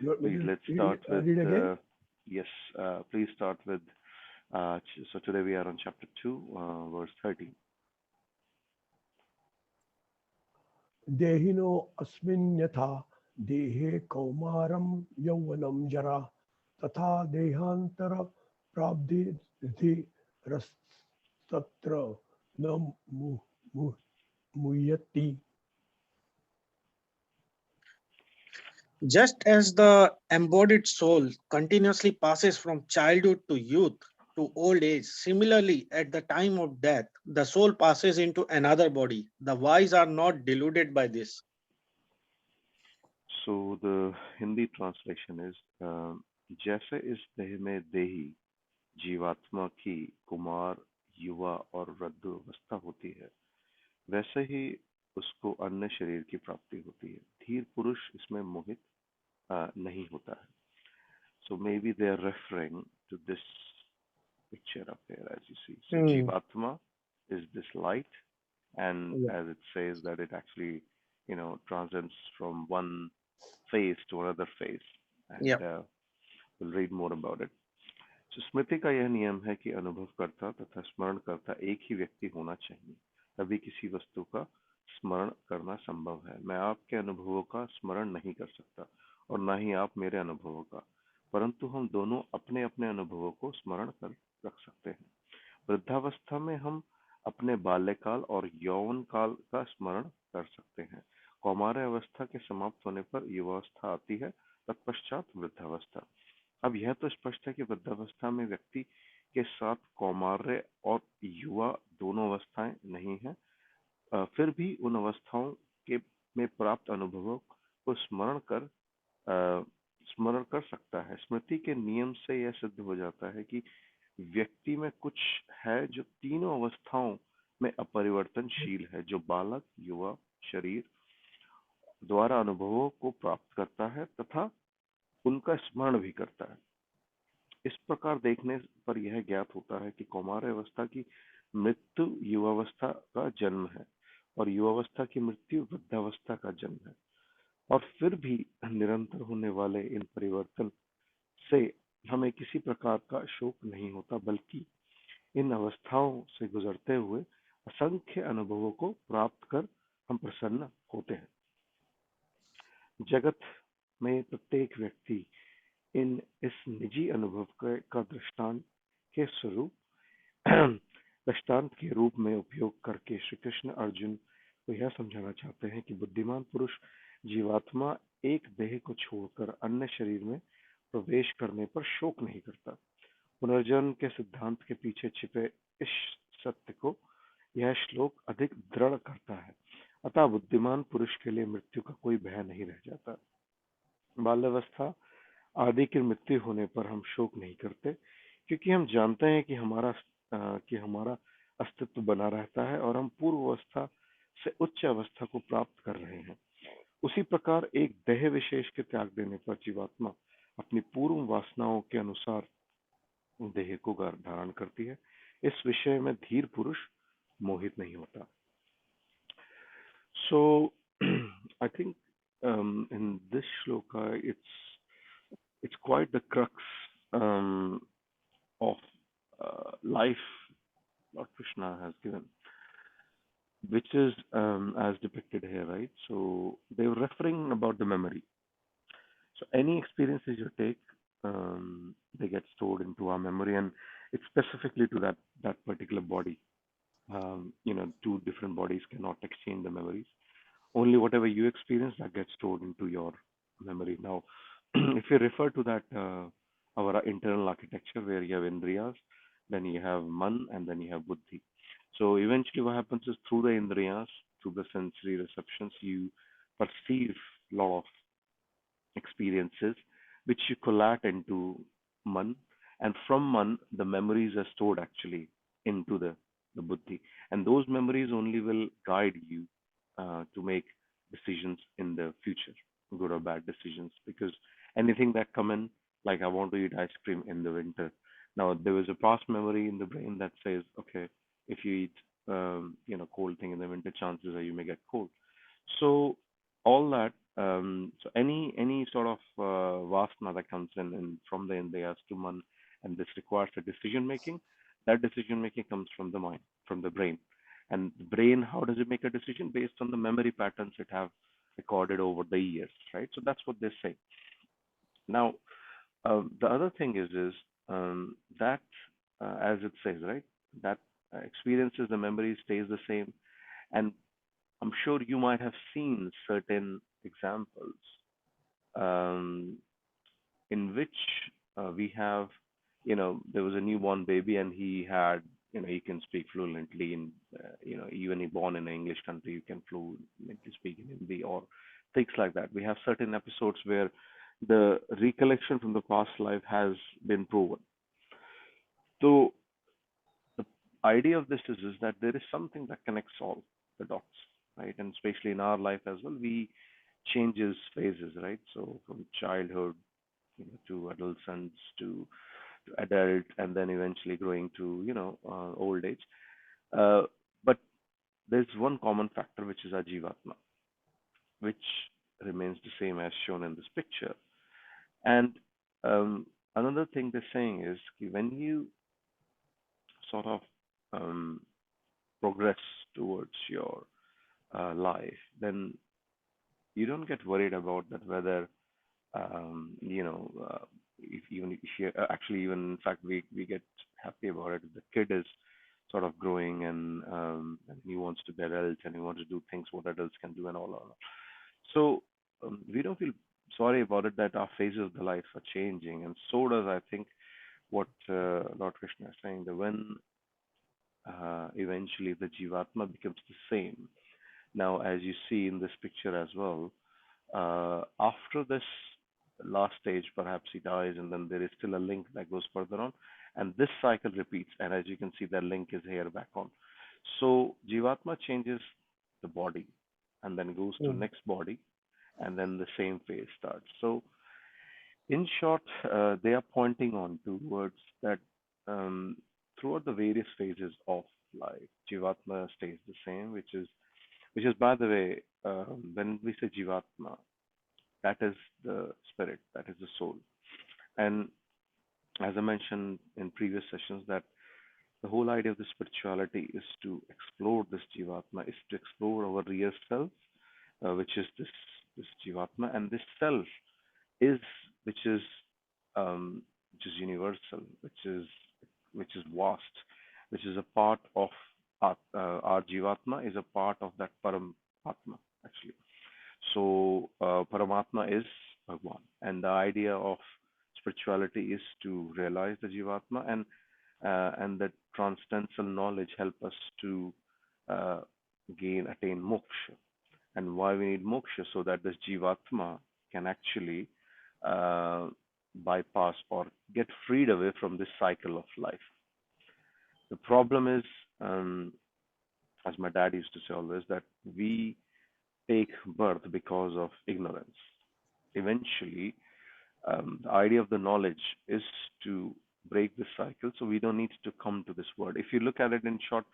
You want me Please, to let's start with, read again? yes, please start with, so today we are on chapter 2, verse 30. देहिनो अस्मिन् यथा देहे कौमारं यौवनं जरा तथा देहांतर प्राप्तिधि रस्तत्र न मु- मु- मुह्यति. Just as the embodied soul continuously passes from childhood to youth to old age, similarly, at the time of death, the soul passes into another body. The wise are not deluded by this. So the Hindi translation is, जैसे इस देह में देही जीवात्मा की कुमार, युवा और वृद्ध अवस्था होती है, वैसे ही उसको अन्य शरीर की प्राप्ति होती है। धीर पुरुष इसमें मोहित नहीं होता है. So maybe they are referring to this picture up here, as you see. So Hmm. Jivatma is this light, and Yeah. as it says that it actually, transcends from one phase to another phase, Yeah. and we'll read more about it. So स्मृति का यह नियम है कि अनुभवकर्ता तथा स्मरणकर्ता एक ही व्यक्ति होना चाहिए, तभी किसी वस्तु का स्मरण करना संभव है. मैं आपके अनुभवों का स्मरण नहीं कर सकता और न ही आप मेरे अनुभवों का, परंतु हम दोनों अपने अपने अनुभवों को स्मरण कर रख सकते हैं. वृद्धावस्था में हम अपने बाल्यकाल और यौवन काल का स्मरण कर सकते हैं. कौमार्य अवस्था के समाप्त होने पर युवावस्था आती है, तत्पश्चात वृद्धावस्था. अब यह तो स्पष्ट है कि वृद्धावस्था में व्यक्ति के साथ कौमार्य और युवा दोनों अवस्थाएं नहीं हैं. फिर भी उन अवस्थाओं के में प्राप्त अनुभवों को स्मरण कर सकता है. स्मृति के नियम से यह सिद्ध हो जाता है कि व्यक्ति में कुछ है जो तीनों अवस्थाओं में अपरिवर्तनशील है, जो बालक, युवा शरीर द्वारा अनुभवों को प्राप्त करता है तथा उनका स्मरण भी करता है. इस प्रकार देखने पर यह ज्ञात होता है कि कौमार्य अवस्था की मृत्यु युवावस्था का जन्म है और युवावस्था की मृत्यु वृद्धावस्था का जन्म है. और फिर भी निरंतर होने वाले इन परिवर्तन से हमें किसी प्रकार का शोक नहीं होता, बल्कि इन अवस्थाओं से गुजरते हुए असंख्य अनुभवों को प्राप्त कर हम प्रसन्न होते हैं. जगत में प्रत्येक व्यक्ति इन इस निजी अनुभव का दृष्टांत के रूप में उपयोग करके श्री कृष्ण अर्जुन को यह समझाना चाहते हैं कि बुद्धिमान पुरुष जीवात्मा एक देह को छोड़कर अन्य शरीर में प्रवेश करने पर शोक नहीं करता. पुनर्जन्म के सिद्धांत के पीछे छिपे इस सत्य को यह श्लोक अधिक दृढ़ करता है. अतः बुद्धिमान पुरुष के लिए मृत्यु का कोई भय नहीं रह जाता. बाल्यावस्था आदि की मृत्यु होने पर हम शोक नहीं करते, क्योंकि हम जानते हैं कि हमारा अस्तित्व बना रहता है और हम पूर्व अवस्था से उच्च अवस्था को प्राप्त कर रहे हैं. उसी प्रकार एक देह विशेष के त्याग देने पर जीवात्मा अपनी पूर्व वासनाओं के अनुसार देह को धारण करती है. इस विषय में धीर पुरुष मोहित नहीं होता. So I think in this shloka it's quite the crux of life Lord Krishna has given, which is as depicted here, right? So they were referring about the memory. So any experiences you take, they get stored into our memory, and it's specifically to that particular body. Two different bodies cannot exchange the memories. Only whatever you experience that gets stored into your memory. Now, if you refer to that our internal architecture where you have indriyas, then you have man, and then you have buddhi. So eventually, what happens is through the indriyas, through the sensory receptions, you perceive a lot of experiences which you collate into man, and from man the memories are stored actually into the buddhi, and those memories only will guide you to make decisions in the future, good or bad decisions, because anything that come in, like I want to eat ice cream in the winter, now there was a past memory in the brain that says, okay, if you eat cold thing in the winter, chances are you may get cold. So all that So any sort of vasana that comes in from the Indriyas to man, and this requires a decision making. That decision making comes from the mind, from the brain, and the brain. How does it make a decision? Based on the memory patterns it have recorded over the years, right? So that's what they say. Now, the other thing is that as it says, right, that experiences, the memory stays the same, and I'm sure you might have seen certain examples um, in which we have, there was a newborn baby and he had, he can speak fluently in, even he born in an English country, you can fluently speak in Hindi or things like that. We have certain episodes where the recollection from the past life has been proven. So the idea of this is that there is something that connects all the dots, right? And especially in our life as well, we changes phases, right? So from childhood, to adolescence to adult, and then eventually growing to old age. But there's one common factor, which is our jivatma, which remains the same as shown in this picture. And another thing they're saying is when you sort of um, progress towards your life, then you don't get worried about that whether if you actually, even in fact, we get happy about it. The kid is sort of growing, and he wants to be adult and he wants to do things what adults can do and all. So we don't feel sorry about it that our phases of the life are changing, and so does, I think, what Lord Krishna is saying, that when eventually the jivatma becomes the same. Now, as you see in this picture as well, after this last stage, perhaps he dies, and then there is still a link that goes further on, and this cycle repeats. And as you can see, that link is here back on. So Jivatma changes the body, and then goes to Mm. next body, and then the same phase starts. So in short, they are pointing on towards that throughout the various phases of life, Jivatma stays the same, which is by the way, when we say Jivatma, that is the spirit, that is the soul. And as I mentioned in previous sessions, that the whole idea of the spirituality is to explore this Jivatma, is to explore our real self, which is this Jivatma, and this self is which is which is universal, which is vast, which is a part of our Jivatma is a part of that Param Atma actually. So Paramatma is Bhagwan, and the idea of spirituality is to realize the Jivatma, and that transcendental knowledge help us to uh, attain moksha. And why we need moksha? So that this Jivatma can actually uh, bypass or get freed away from this cycle of life. The problem is, as my dad used to say always, that we take birth because of ignorance. Eventually, the idea of the knowledge is to break this cycle, so we don't need to come to this world. If you look at it in short,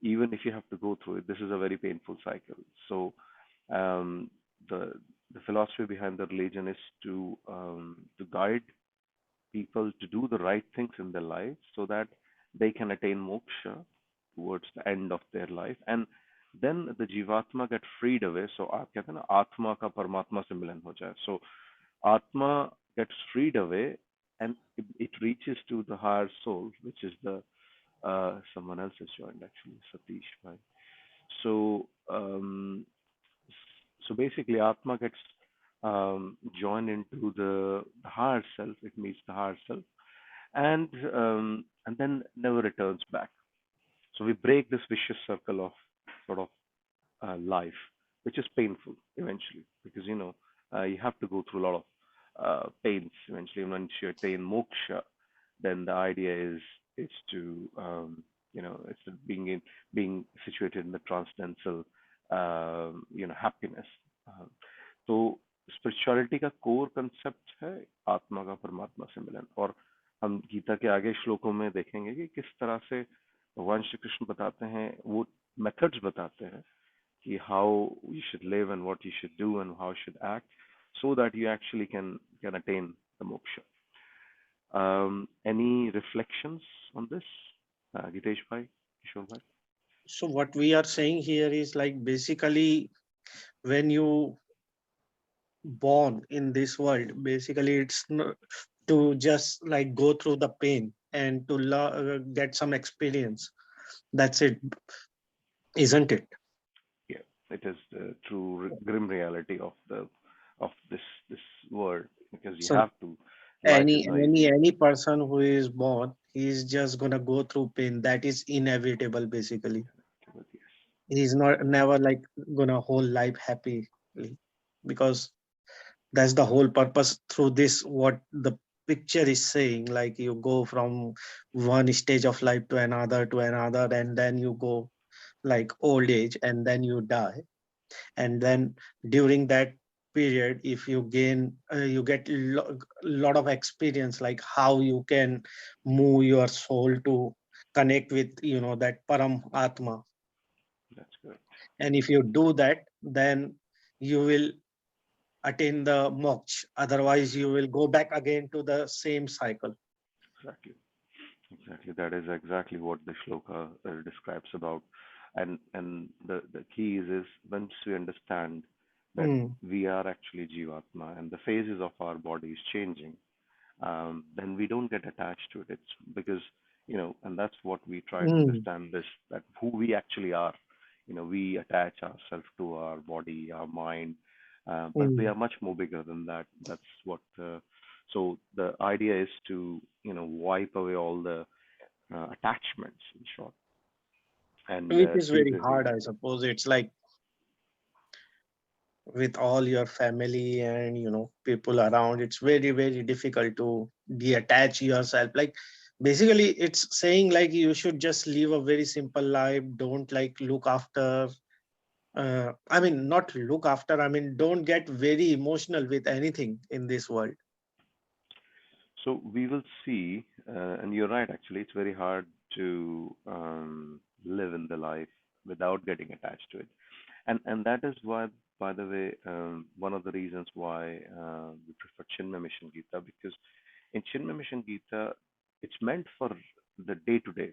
even if you have to go through it, this is a very painful cycle. So, um, the the philosophy behind the religion is to guide people to do the right things in their life so that they can attain moksha towards the end of their life, and then the jivatma get freed away. So आप कहते हैं ना आत्मा का परमात्मा से मिलन हो जाए. So atma gets freed away, and it reaches to the higher soul, which is the someone else has joined actually, Satish bhai. So so basically atma gets joined into the higher self. It meets the higher self, and then never returns back. So we break this vicious circle of sort of life, which is painful eventually, because you have to go through a lot of pains eventually. Once you attain moksha, then the idea is to it's being situated in the transcendental happiness. तो spirituality का core concept है आत्मा का परमात्मा से मिलन, और हम गीता के आगे श्लोकों में देखेंगे कि किस तरह से भगवान श्री कृष्ण बताते हैं, वो मेथड्स बताते हैं how you should live and what you should do and how you should act, so that you actually can attain the moksha. Any reflections on this, Gitesh bhai, Kishore bhai? So what we are saying here is like basically when you born in this world, basically it's not to just like go through the pain and to get some experience. That's it, isn't it? Yeah, it is the true grim reality of this world, because you So have to. Life is not easy. any person who is born, he's just gonna go through pain. That is inevitable. Basically, But yes, he's not never like gonna whole life happily, because that's the whole purpose through this. What the picture is saying, like you go from one stage of life to another, and then you go like old age, and then you die, and then during that period if you gain you get lot of experience like how you can move your soul to connect with that param atma, that's good. and if you do that then you will attain the moksha, otherwise you will go back again to the same cycle. Exactly. Exactly. That is exactly what the shloka describes about. And the key is once we understand that mm, we are actually Jivatma and the phases of our body is changing, then we don't get attached to it. It's because, and that's what we try to mm, understand this, that who we actually are. We attach ourselves to our body, our mind, but we mm. are much more bigger than that. That's what, so the idea is to, wipe away all the attachments, in short, and Which is see very the hard, real. I suppose. It's like with all your family and people around, it's very very difficult to detach yourself, like basically it's saying like you should just live a very simple life, don't like look after I mean not look after, I mean don't get very emotional with anything in this world. So we will see, and you're right, actually, it's very hard to live in the life without getting attached to it. And that is why, by the way, one of the reasons why we prefer Chinmay Mission Gita, because in Chinmay Mission Gita, it's meant for the day-to-day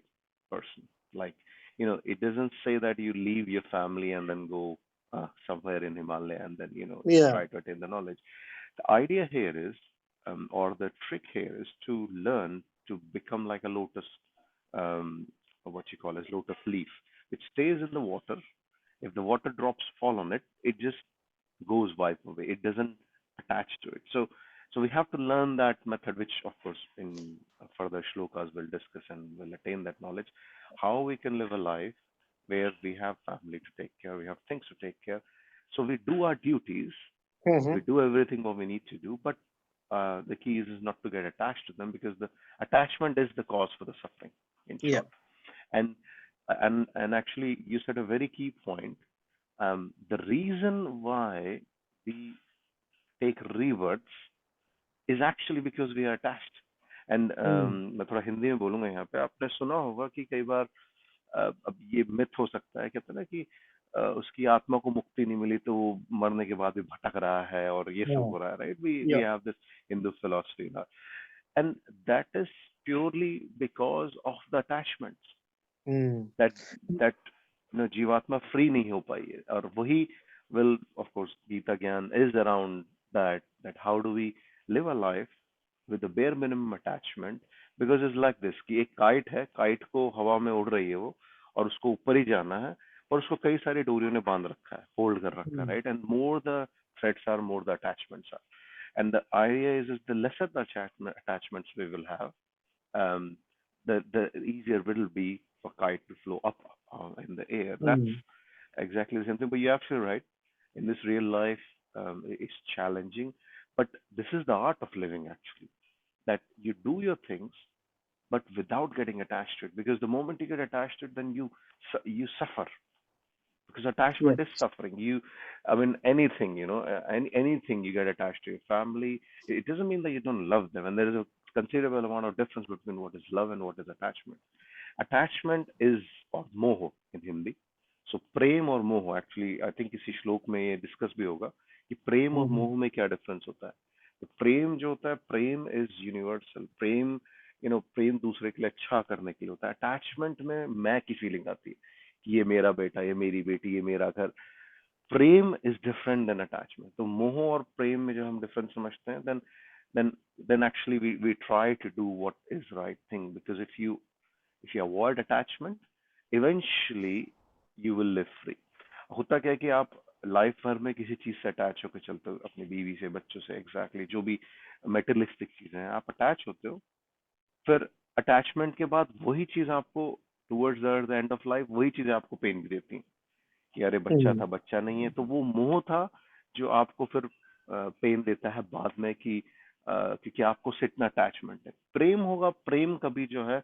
person. Like, it doesn't say that you leave your family and then go somewhere in Himalaya and then, Yeah. try to attain the knowledge. The idea here is, or the trick here is to learn to become like a lotus, um, or what you call as lotus leaf, which stays in the water. If the water drops fall on it, it just goes wipe away. It doesn't attach to it. So we have to learn that method, which of course in further shlokas we'll discuss and we'll attain that knowledge. How we can live a life where we have family to take care, we have things to take care. So we do our duties, we Hmm. do everything what we need to do, but the key is not to get attached to them, because the attachment is the cause for the suffering, in Yeah. short. And actually you said a very key point. The reason why we take rebirths is actually because we are attached. And Mm. मैं थोड़ा हिंदी में बोलूंगा यहाँ पे, आपने सुना होगा कि कई बार अब ये मिथ हो सकता है, कहते हैं ना कि उसकी आत्मा को मुक्ति नहीं मिली तो वो मरने के बाद भी भटक रहा है और ये सब Yeah. हो रहा है, right? We Yeah. Have this Hindu philosophy ना, and that is purely because of the attachments, Mm. that that जीवात्मा फ्री नहीं हो पाई है, और वही will of course Gita Gyan is around that how do we live a life with the bare minimum attachment, because it's like this कि एक kite है, kite को हवा में उड़ रही है वो, और उसको ऊपर ही जाना है, पर उसको कई सारी डोरियों ने बांध रखा है, होल्ड कर रखा है, Mm. Right? And more the threats are, more the attachments are. And the idea is the lesser the attachments we will have, um, the easier it will be for kite to flow up in the air. That's Mm. exactly the same thing. But you're absolutely right. In this real life, it's challenging, but this is the art of living, actually. That you do your things, but without getting attached to it. Because the moment you get attached to it, then you suffer, because Yeah. attachment is suffering. I mean, anything, anything you get attached to your family, it doesn't mean that you don't love them. And there is a considerable amount of difference between what is love and what is attachment. Attachment is, or moho in Hindi, सो प्रेम और मोह, actually I think इसी श्लोक में ये discuss भी होगा कि प्रेम और मोह में क्या डिफरेंस होता है। तो प्रेम जो होता है, प्रेम इज यूनिवर्सल। प्रेम, प्रेम दूसरे के लिए अच्छा करने के लिए होता है। अटैचमेंट में मैं की फीलिंग आती है कि ये मेरा बेटा, ये मेरी बेटी, ये मेरा घर। प्रेम इज डिफरेंट देन अटैचमेंट। तो मोह और प्रेम में जो हम डिफरेंस समझते हैं, then then actually we try to do what is right thing, because if you avoid attachment, eventually you will live free. होता क्या है कि आप लाइफ भर में किसी चीज से अटैच होकर चलते हो, अपनी बीवी से, बच्चों से, एग्जैक्टली जो भी मेटेरियलिस्टिक चीजें हैं, आप अटैच होते हो। फिर अटैचमेंट के बाद वही चीज आपको towards the end of life वही चीजें आपको पेन भी देती हैं कि अरे बच्चा था, बच्चा नहीं है। तो वो मोह था जो आपको फिर पेन देता है बाद में कि क्योंकि आपको सिटना अटैचमेंट है। प्रेम होगा, प्रेम कभी जो है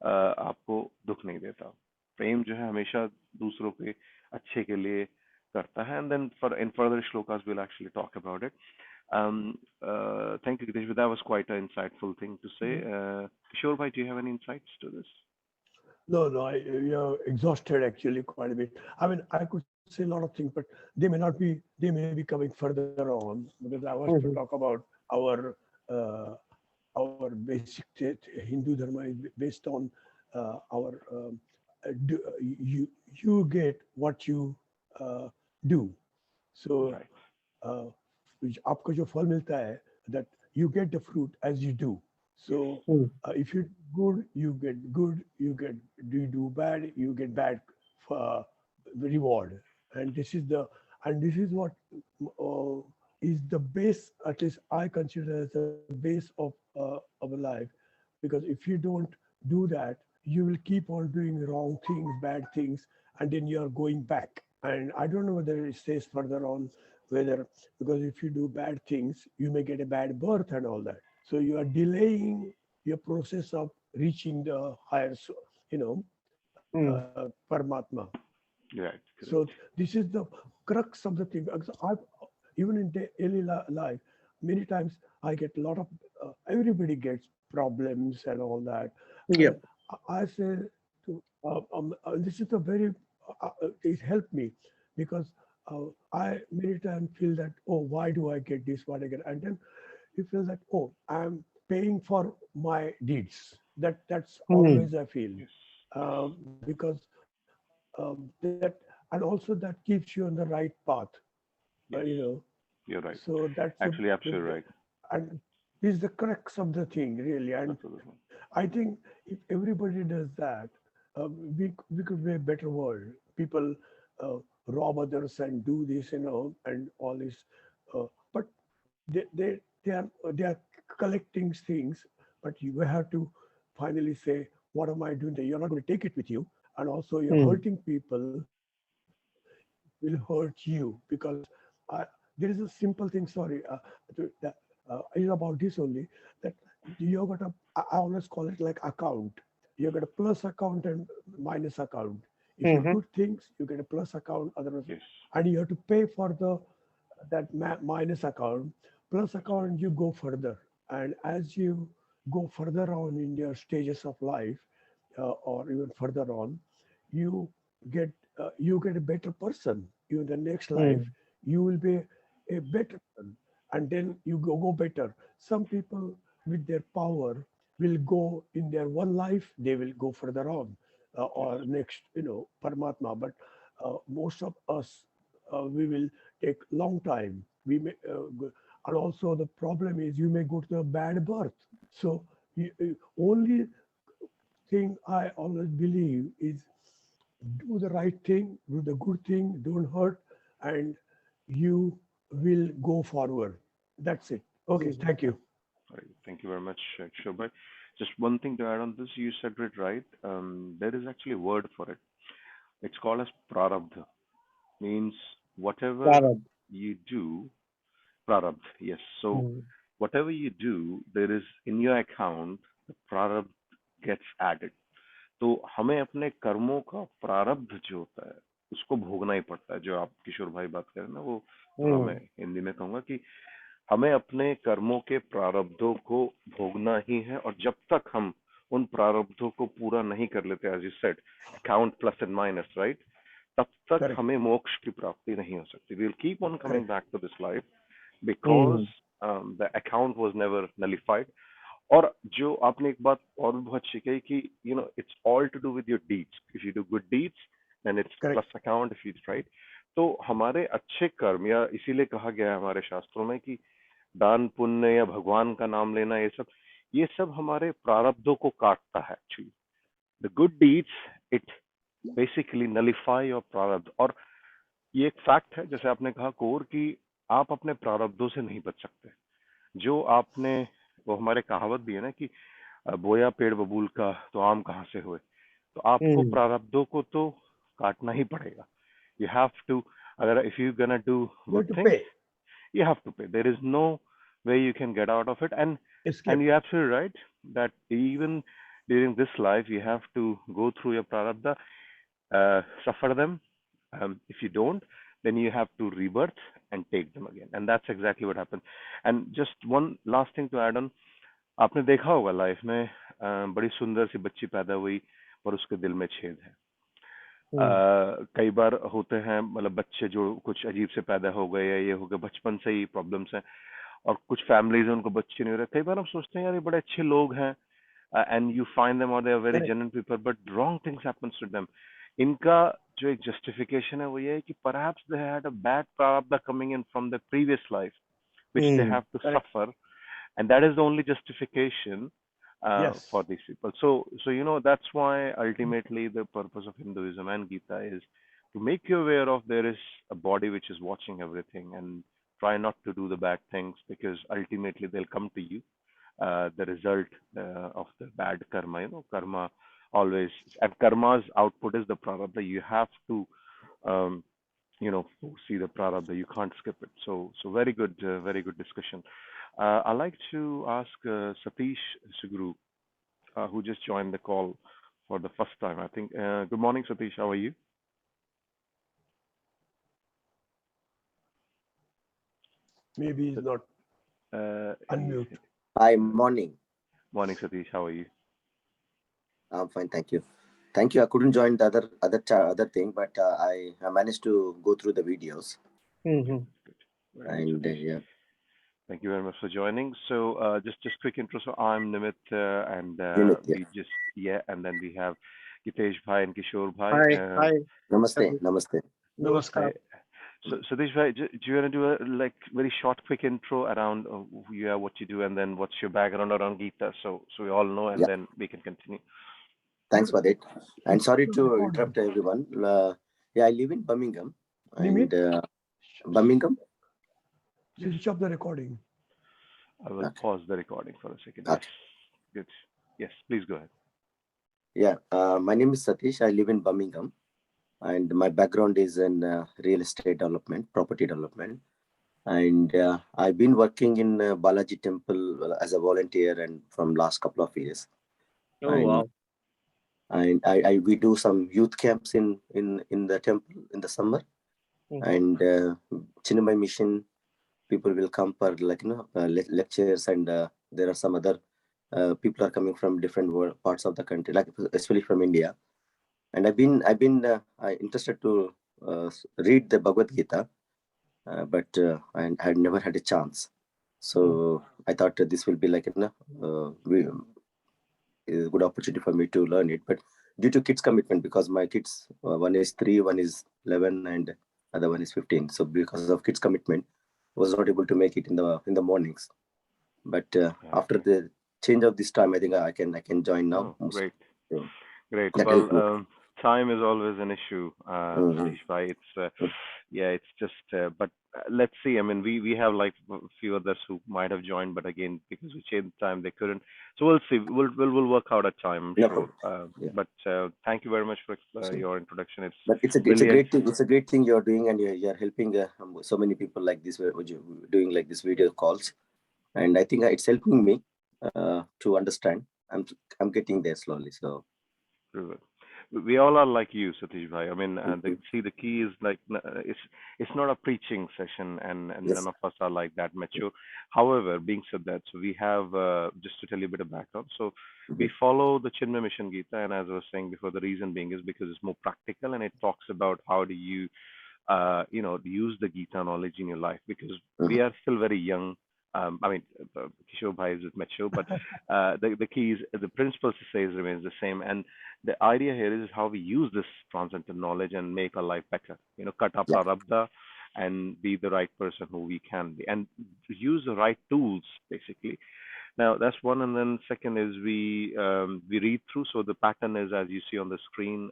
आपको दुख नहीं देता। प्रेम जो है हमेशा दूसरों के अच्छे के लिए करता है। And then for in further shlokas will actually talk about it. Thank you, Gitesh. That was quite an insightful thing to say. Kishore bhai, do you have any insights to this? No, you're exhausted actually quite a bit. I mean, I could say a lot of things, but they may not be. They may be coming further on because I was to talk about our uh, our basic Hindu dharma is based on our you get what you do. So Right. uh, आपको जो फल मिलता है, that you get the fruit as you do. So if you good, you get good. You do bad, you get bad uh, reward. And this is what uh, is the base. At least I consider as the base of a life, because if you don't do that, you will keep on doing wrong things, bad things, and then you are going back. And I don't know whether it says further on whether, because if you do bad things, you may get a bad birth and all that. So you are delaying your process of reaching the higher, you know, Paramatma. Right. So Correct. this is the crux of the thing. Because even in daily life, many times I get a lot of, everybody gets problems and all that. Yeah. And I say to, this is a very, it helped me because I many times feel that, oh, why do I get this, what I get? And then you feel that, oh, I'm paying for my deeds. That's always I feel. Yes. Because that, and also that keeps you on the right path, Yes. you know. You're right. So that's Actually, absolutely right. and this is the crux of the thing, really. And Absolutely. I think if everybody does that, we could be a better world. People rob others and do this, and all this. But they are collecting things, but you have to finally say, what am I doing there? You're not going to take it with you, and also you're hurting people will hurt you because there is a simple thing. Sorry, is about this only that you got a. I always call it like account. You got a plus account and minus account. If you good things, you get a plus account. Otherwise, Yes. and you have to pay for the that minus account. Plus account, you go further, and as you go further on in your stages of life, or even further on, you get you get a better person. You in the next life, you will be a better person, and then you go better. Some people with their power will go in their one life, they will go further on, Yes. or next, Paramatma. But most of us, we will take long time. We may, and also the problem is you may go to a bad birth. So only thing I always believe is do the right thing, do the good thing, don't hurt, and you will go forward. That's it. Okay, thank you. All right. Thank you very much, Kishore bhai. Just one thing to add on this. You said it right. There is actually a word for it. It's called as prarabdha. Means whatever Bharat. you do, prarabdha. Yes. So whatever you do, there is in your account, the prarabdha gets added. तो हमें अपने कर्मों का प्रारब्ध जो होता है उसको भोगना ही पड़ता है। जो आप किशोर भाई बात कर रहे हैं ना, वो थोड़ा मैं हिंदी में कहूंगा कि हमें अपने कर्मों के प्रारब्धों को भोगना ही है। और जब तक हम उन प्रारब्धों को पूरा नहीं कर लेते, as you said, account plus and minus, right, तब तक Correct. हमें मोक्ष की प्राप्ति नहीं हो सकती. We'll keep on coming Correct. back to this life because the account was never nullified. और जो आपने एक बात और भी बहुत अच्छी कही कि it's all to do with your deeds. If you do good deeds, then it's Correct. plus account if you right. तो हमारे अच्छे कर्म, या इसीलिए कहा गया है हमारे शास्त्रों में कि दान पुण्य या भगवान का नाम लेना, ये सब हमारे प्रारब्धों को काटता है. Actually the good deeds, it basically nullify your प्रारब्ध. और ये एक फैक्ट है, जैसे आपने कहा कोर, कि आप अपने प्रारब्धों से नहीं बच सकते. जो आपने, वो हमारे कहावत भी है ना कि बोया पेड़ बबूल का तो आम कहाँ से हुए. तो आपको प्रारब्धों को तो काटना ही पड़ेगा. यू हैव टू, अगर if you gonna do You have good to things, pay. you have to pay. There is no way you can get out of it. And Escape. you're absolutely right that even during this life you have to go through your prarabdha, suffer them. If you don't, then you have to rebirth and take them again, and that's exactly what happens. And just one last thing to add on, आपने देखा होगा life में बड़ी सुंदर सी बच्ची पैदा हुई और उसके दिल में छेद है. कई बार होते हैं, मतलब बच्चे जो कुछ अजीब से पैदा हो गए या ये हो गए, बचपन से ही प्रॉब्लम्स हैं, और कुछ फैमिलीज हैं उनको बच्चे नहीं हो रहे. कई बार हम सोचते हैं यार ये बड़े अच्छे लोग हैं, एंड यू फाइंड देम और they are very Correct. Genuine people, but wrong things happens to them. इनका जो एक जस्टिफिकेशन है वो ये है कि perhaps they had a bad प्रारब्धा coming in from the previous life which they have to Correct. suffer, and that is the only justification Yes. for these people. So that's why ultimately the purpose of Hinduism and Gita is to make you aware of there is a body which is watching everything, and try not to do the bad things, because ultimately they'll come to you. The result of the bad karma, karma always, and karma's output is the prarabdha. You have to um, see the prarabdha. You can't skip it. So very good discussion. I'd like to ask Satish Suguru, who just joined the call for the first time, I think. Good morning, Satish. How are you? Maybe he's not unmute. Hi, morning. Morning, Satish. How are you? I'm fine, thank you. Thank you. I couldn't join the other thing, but I managed to go through the videos. Very And good, yeah, thank you very much for joining. So just quick intro. So I'm Nimit, and Nimit, yeah. and then we have Gitesh Bhai and Kishore Bhai. Hi. Namaste, namaste. Namaskar. So Satish Bhai, do you want to do a very short, quick intro around who you are, what you do, and then what's your background around Gita, so we all know, and Yeah. then we can continue. Thanks for that. And sorry to interrupt everyone. Yeah, I live in Birmingham. Nimit? And Birmingham. Switch off the recording. I will pause the recording for a second. Okay. Good. Yes, please go ahead. Yeah, my name is Satish. I live in Birmingham, and my background is in real estate development, property development. And I've been working in Balaji Temple as a volunteer, and from last couple of years. Oh, and, wow. And we do some youth camps in the temple in the summer. And Chinmay Mission people will come for lectures, and there are some other people are coming from different parts of the country, like especially from India. And I've been interested to read the Bhagavad Gita, but I had never had a chance. So I thought this will be like a good opportunity for me to learn it. But due to kids' commitment, because my kids, one is 3, one is 11, and other one is 15. So because of kids' commitment, I was not able to make it in the mornings. But after the change of this time, I think I can join now. Oh, great. So, Great. that Well, time is always an issue, Satish Bhai. It's it's just. But let's see. I mean, we have like a few others who might have joined, but again, because we changed time, they couldn't. So we'll see. We'll work out a time, I'm No sure. problem. Yeah. But thank you very much for your introduction. But it's a great thing. It's a great thing you're doing, and you're helping so many people like this. Doing like this video calls, and I think it's helping me to understand. I'm getting there slowly. So. we all are like you, Satish bhai. I mean, the key is like it's not a preaching session, and Yes. none of us are like that mature. However, being said that, so we have just to tell you a bit of background. So we follow the Chinmay Mission Gita, and as I was saying before, the reason being is because it's more practical and it talks about how do you use the Gita knowledge in your life because we are still very young. I mean, Kishore Bhai is mature, but the key is the principle says remains the same. And the idea here is how we use this transcendental knowledge and make our life better. Cut Yeah. prarabdha and be the right person who we can be, and use the right tools basically. Now that's one, and then second is we read through. So the pattern is as you see on the screen.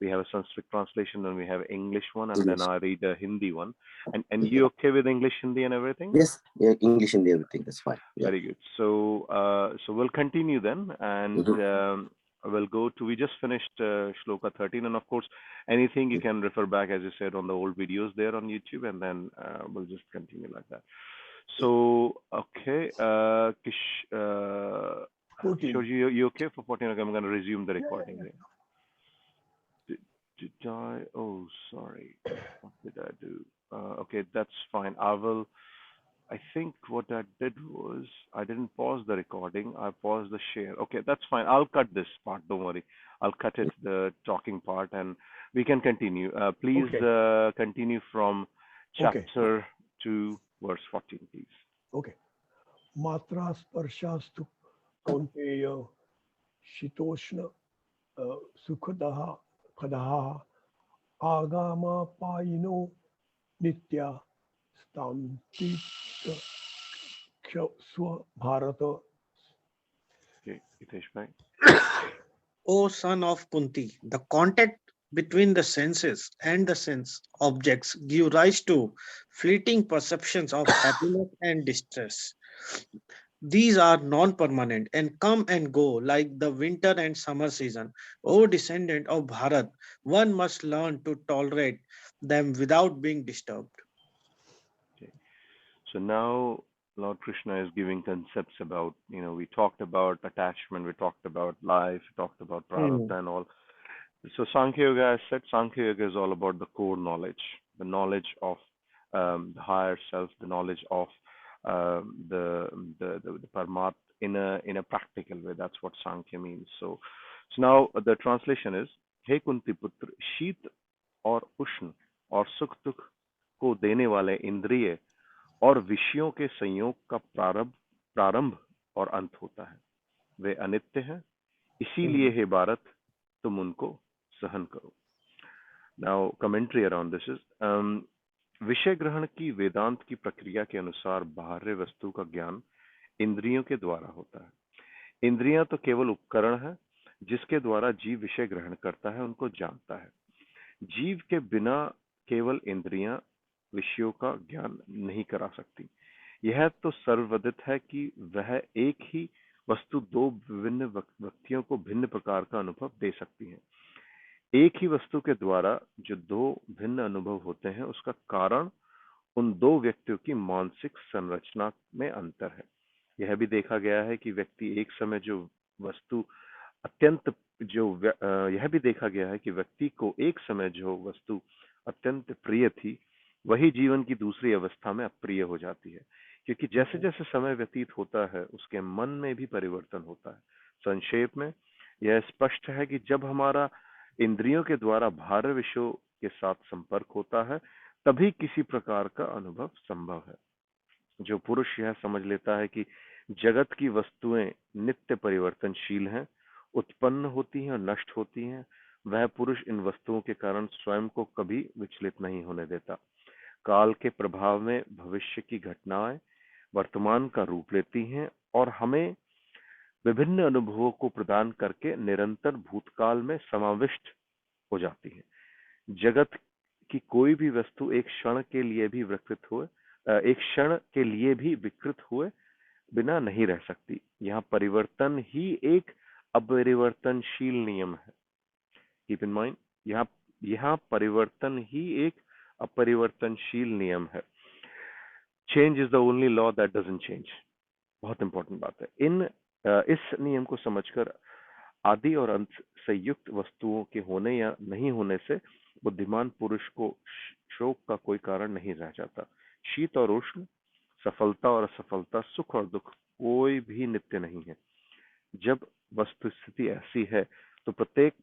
We have a Sanskrit translation and we have English one, and then English. I read a Hindi one. And you okay with English, Hindi, and everything? Yes. Yeah. English and everything. That's fine. Yeah. Very good. So we'll continue then, and we'll go to. We just finished Shloka 13, and of course, anything you can refer back, as you said, on the old videos there on YouTube, and then we'll just continue like that. So okay, 14. Kishore, you okay for 14? Okay, I'm going to resume the recording there. Did I? Oh, sorry. What did I do? Okay, that's fine. I think what I did was I didn't pause the recording. I paused the share. Okay, that's fine. I'll cut this part. Don't worry. I'll cut it, the talking part, and we can continue. Please Okay. continue from Okay. chapter 2, verse 14, please. Okay. Matra sparshastu kaunteya shitoshna sukhadaha khadaha agama payino nitya stamtita swa bharata. Okay, Hitesh bhai. O son of Kunti, the contact between the senses and the sense objects give rise to fleeting perceptions of happiness and distress. These are non-permanent and come and go like the winter and summer season. O descendant of Bharat, one must learn to tolerate them without being disturbed. Okay. So now Lord Krishna is giving concepts about, we talked about attachment, we talked about life, we talked about Hmm. prarabdha and all. So Sankhya Yoga, as said, Sankhya Yoga is all about the core knowledge, the knowledge of the higher self, the knowledge of the Paramat in a practical way. That's what Sankhya means. So now the translation is, हे कुंती पुत्र, शीत और उष्ण और सुख दुख को देने वाले इंद्रिय और विषयों के संयोग का प्रारंभ और अंत होता है। वे अनित्य हैं, इसीलिए हे भारत तुम उनको सहन करो। Now commentary around this is विषय ग्रहण की वेदांत की प्रक्रिया के अनुसार बाह्य वस्तु का ज्ञान इंद्रियों के द्वारा होता है। इंद्रियां तो केवल उपकरण है जिसके द्वारा जीव विषय ग्रहण करता है, उनको जानता है। जीव के बिना केवल इंद्रियां विषयों का ज्ञान नहीं करा सकती। यह तो सर्वविदित है कि वह एक ही वस्तु दो विभिन्न व्यक्तियों को भिन्न प्रकार का अनुभव दे सकती है। एक ही वस्तु के द्वारा जो दो भिन्न अनुभव होते हैं, उसका कारण उन दो व्यक्तियों की मानसिक संरचना में अंतर है। यह भी देखा गया है कि व्यक्ति एक समय जो वस्तु अत्यंत यह भी देखा गया है कि व्यक्ति को एक समय जो वस्तु अत्यंत प्रिय थी, वही जीवन की दूसरी अवस्था में अप्रिय हो जाती है, क्योंकि जैसे जैसे समय व्यतीत होता है उसके मन में भी परिवर्तन होता है। संक्षेप में यह स्पष्ट है कि जब हमारा इंद्रियों के द्वारा बाह्य विषयों के साथ संपर्क होता है, तभी किसी प्रकार का अनुभव संभव है। जो पुरुष यह समझ लेता है कि जगत की वस्तुएं नित्य परिवर्तनशील हैं, उत्पन्न होती हैं और नष्ट होती हैं, वह पुरुष इन वस्तुओं के कारण स्वयं को कभी विचलित नहीं होने देता। काल के प्रभाव में भविष्य की घटनाएं वर्तमान का रूप लेती हैं और हमें विभिन्न अनुभवों को प्रदान करके निरंतर भूतकाल में समाविष्ट हो जाती हैं। जगत की कोई भी वस्तु एक क्षण के लिए भी विकृत हुए बिना नहीं रह सकती। यहाँ परिवर्तन ही एक अपरिवर्तनशील नियम है। कीप इन माइंड, यहाँ परिवर्तन ही एक अपरिवर्तनशील नियम है। Change is the only law that doesn't change. बहुत इंपॉर्टेंट बात है। इस नियम को समझकर आदि और अंत से युक्त वस्तुओं के होने या नहीं होने से बुद्धिमान पुरुष को शोक का कोई कारण नहीं रह जाता। शीत और उष्ण, सफलता और असफलता, सुख और दुख कोई भी नित्य नहीं है। जब वस्तु स्थिति ऐसी है तो प्रत्येक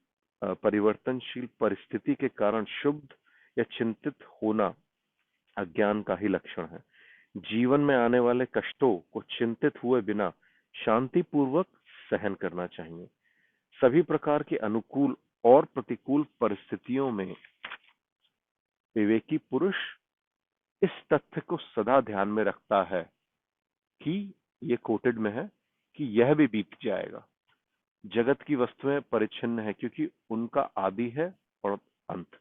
परिवर्तनशील परिस्थिति के कारण शुभ या चिंतित होना अज्ञान का ही लक्षण है। जीवन में आने वाले कष्टों को चिंतित हुए बिना शांति पूर्वक सहन करना चाहिए। सभी प्रकार के अनुकूल और प्रतिकूल परिस्थितियों में विवेकी पुरुष इस तथ्य को सदा ध्यान में रखता है कि ये कोटेड में है कि यह भी बीत जाएगा। जगत की वस्तुएं परिच्छिन्न है क्योंकि उनका आदि है और अंत।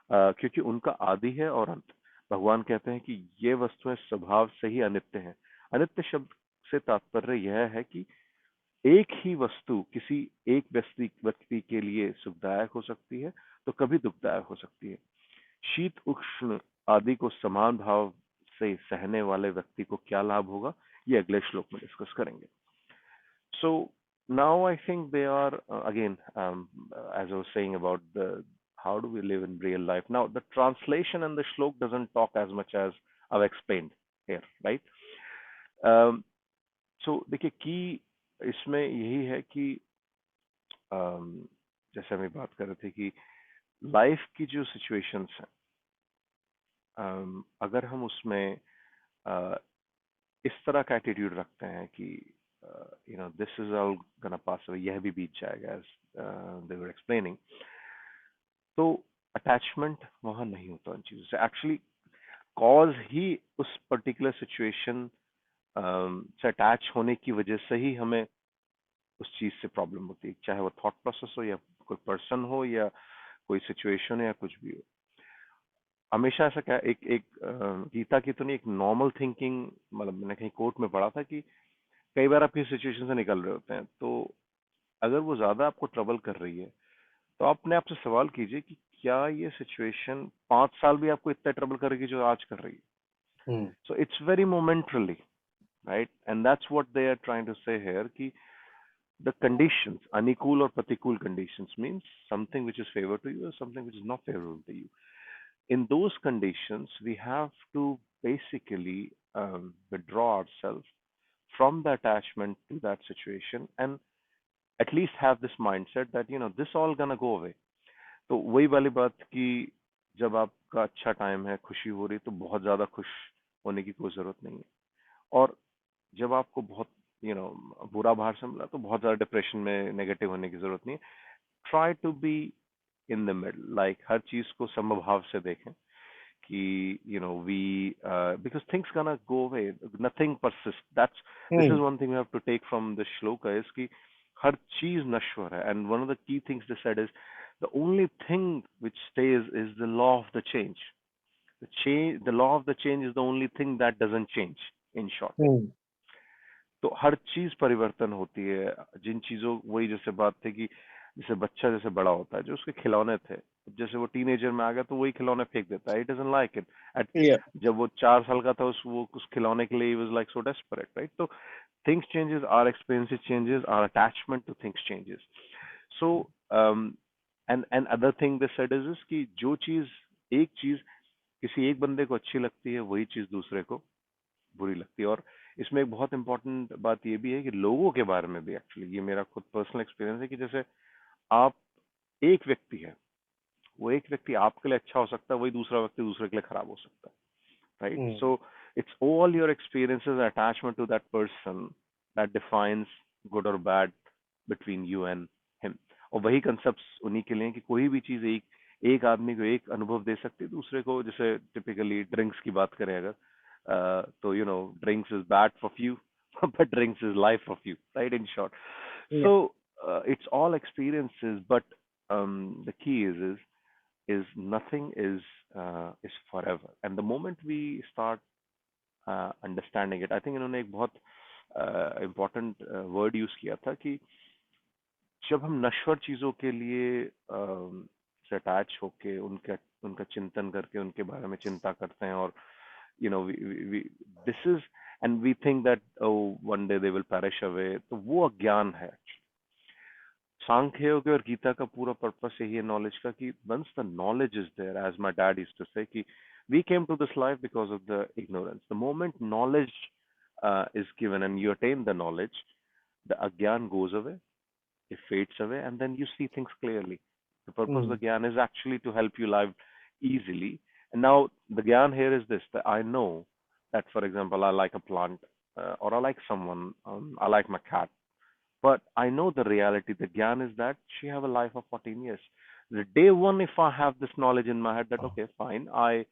क्योंकि उनका आदि है और अंत। भगवान कहते हैं कि ये वस्तुएं स्वभाव से ही अनित्य हैं। अनित्य शब्द से तात्पर्य यह है कि एक ही वस्तु किसी एक व्यक्ति के लिए सुखदायक हो सकती है तो कभी दुखदायक हो सकती है। शीत उष्ण आदि को समान भाव से सहने वाले व्यक्ति को क्या लाभ होगा, ये अगले श्लोक में डिस्कस करेंगे। So now I think they are again, as I was saying about the how do we live in real life. Now the translation and the shlok doesn't talk as much as I've explained here, right? So देखिए की इसमें यही है कि जैसे हम बात कर रहे थे कि लाइफ की जो सिचुएशंस हैं, अगर हम उसमें इस तरह का एटीट्यूड रखते हैं कि this is all gonna pass away, यह भी बीत जाएगा, एज दे वर एक्सप्लेनिंग, तो अटैचमेंट वहां नहीं होता उन चीजों से। एक्चुअली कॉज ही उस पर्टिकुलर सिचुएशन से अटैच होने की वजह से ही हमें उस चीज से प्रॉब्लम होती है, चाहे वो थॉट प्रोसेस हो या कोई पर्सन हो या कोई सिचुएशन हो या कुछ भी हो। हमेशा ऐसा क्या एक एक गीता की तो नहीं, एक नॉर्मल थिंकिंग, मतलब मैंने कहीं कोर्ट में पढ़ा था कि कई बार आप किसी सिचुएशन से निकल रहे होते हैं, तो अगर वो ज्यादा आपको ट्रबल कर रही है तो आप अपने आप से सवाल कीजिए कि क्या ये सिचुएशन 5 साल भी आपको इतना ट्रबल करेगी जो आज कर रही है। So it's very momentarily, right, and that's what they are trying to say here कि the conditions, अनुकूल और प्रतिकूल conditions means something which is favor to you or something which is not favorable to you. In those conditions, we have to basically withdraw ourselves from the attachment to that situation and at least have this mindset that this all gonna go away. तो वही वाली बात कि जब आपका अच्छा time है, खुशी हो रही, तो बहुत ज्यादा खुश होने की कोई जरूरत नहीं है, और जब आपको बहुत बुरा बाहर से मिला तो बहुत ज्यादा डिप्रेशन में नेगेटिव होने की जरूरत नहीं है। Try to be in the middle, like हर चीज को समभाव से देखें कि we because things gonna go away, nothing persists. This is one thing we have to take from the shloka is कि हर चीज नश्वर है, and one of the key things they said is the only thing which stays is the law of the change. The law of the change is the only thing that doesn't change, in short. तो हर चीज परिवर्तन होती है। जिन चीजों, वही जैसे बात थी कि जैसे बच्चा जैसे बड़ा होता है, जो उसके खिलौने थे, जैसे वो टीनेजर में आ गया तो वही खिलौने फेंक देता है, इट डजंट लाइक इट। जब वो 4 साल का था, उस खिलौने के लिए ही was like so desperate, right? तो things changes, our experiences changes, our attachment to things changes. So and other thing this said is कि जो चीज, एक चीज किसी एक बंदे को अच्छी लगती है, वही चीज दूसरे को बुरी लगती है। और इसमें एक बहुत इंपॉर्टेंट बात ये भी है कि लोगों के बारे में भी, एक्चुअली ये मेरा खुद पर्सनल एक्सपीरियंस है कि जैसे आप, एक व्यक्ति है, वो एक व्यक्ति आपके लिए अच्छा हो सकता है, वही दूसरा व्यक्ति दूसरे के लिए खराब हो सकता है, right? So it's all your experiences, attachment to that person that defines good और bad between you and him. और वही कंसेप्ट उन्हीं के लिए कि कोई भी चीज एक आदमी को एक अनुभव दे सकती है, दूसरे को, जैसे टिपिकली ड्रिंक्स की बात करें अगर, तो drinks is bad for few, but drinks is life for few, right? In short, so it's all experiences, but the key is nothing is forever, and the moment we start understanding it, I think इन्होंने एक बहुत important word use किया था कि जब हम नश्वर चीजों के लिए से अटैच होके उनका चिंतन करके उनके बारे में चिंता करते हैं, और this is, and we think that, oh, one day they will perish away, तो वो अज्ञान है। सांख्य योग और गीता का पूरा पर्पस यही है नॉलेज का कि once the knowledge is there, as my dad used to say, कि we came to this life because of the ignorance. The moment knowledge is given and you attain the knowledge, the agyan goes away, it fades away, and then you see things clearly. The purpose of the gyan is actually to help you live easily. And now the gyan here is this: that I know that, for example, I like a plant, or I like someone, I like my cat, but I know the reality. The gyan is that she have a life of 14 years. The day one, if I have this knowledge in my head that okay, fine, I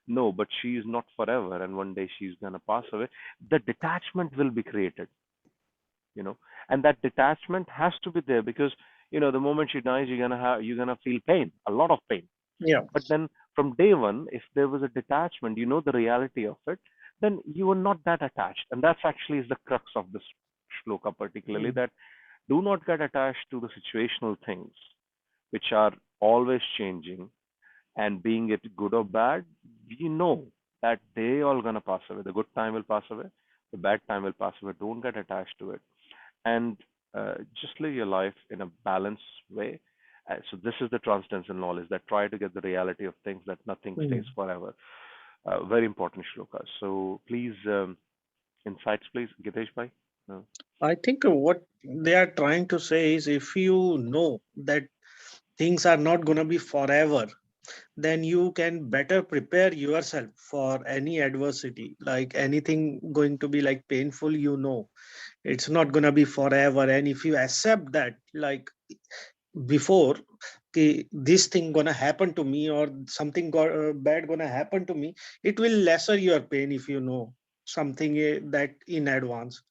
know, but she is not forever, and one day she's gonna pass away, the detachment will be created, you know, and that detachment has to be there because the moment she dies, you're gonna feel pain, a lot of pain. Yeah. But then from day one, if there was a detachment, you know the reality of it, then you are not that attached, and that's actually is the crux of this shloka, particularly that do not get attached to the situational things which are always changing, and being it good or bad, we know that they all gonna pass away. The good time will pass away, the bad time will pass away. Don't get attached to it, and just live your life in a balanced way. So this is the transcendental knowledge that try to get the reality of things, that nothing stays forever. Very important shloka. So please, insights, please, Gitesh bhai. No. I think what they are trying to say is if you know that things are not going to be forever, then you can better prepare yourself for any adversity. Like anything going to be like painful, it's not going to be forever. And if you accept that, like before, this thing gonna happen to me or something bad gonna happen to me, it will lesser your pain if you know something that in advance,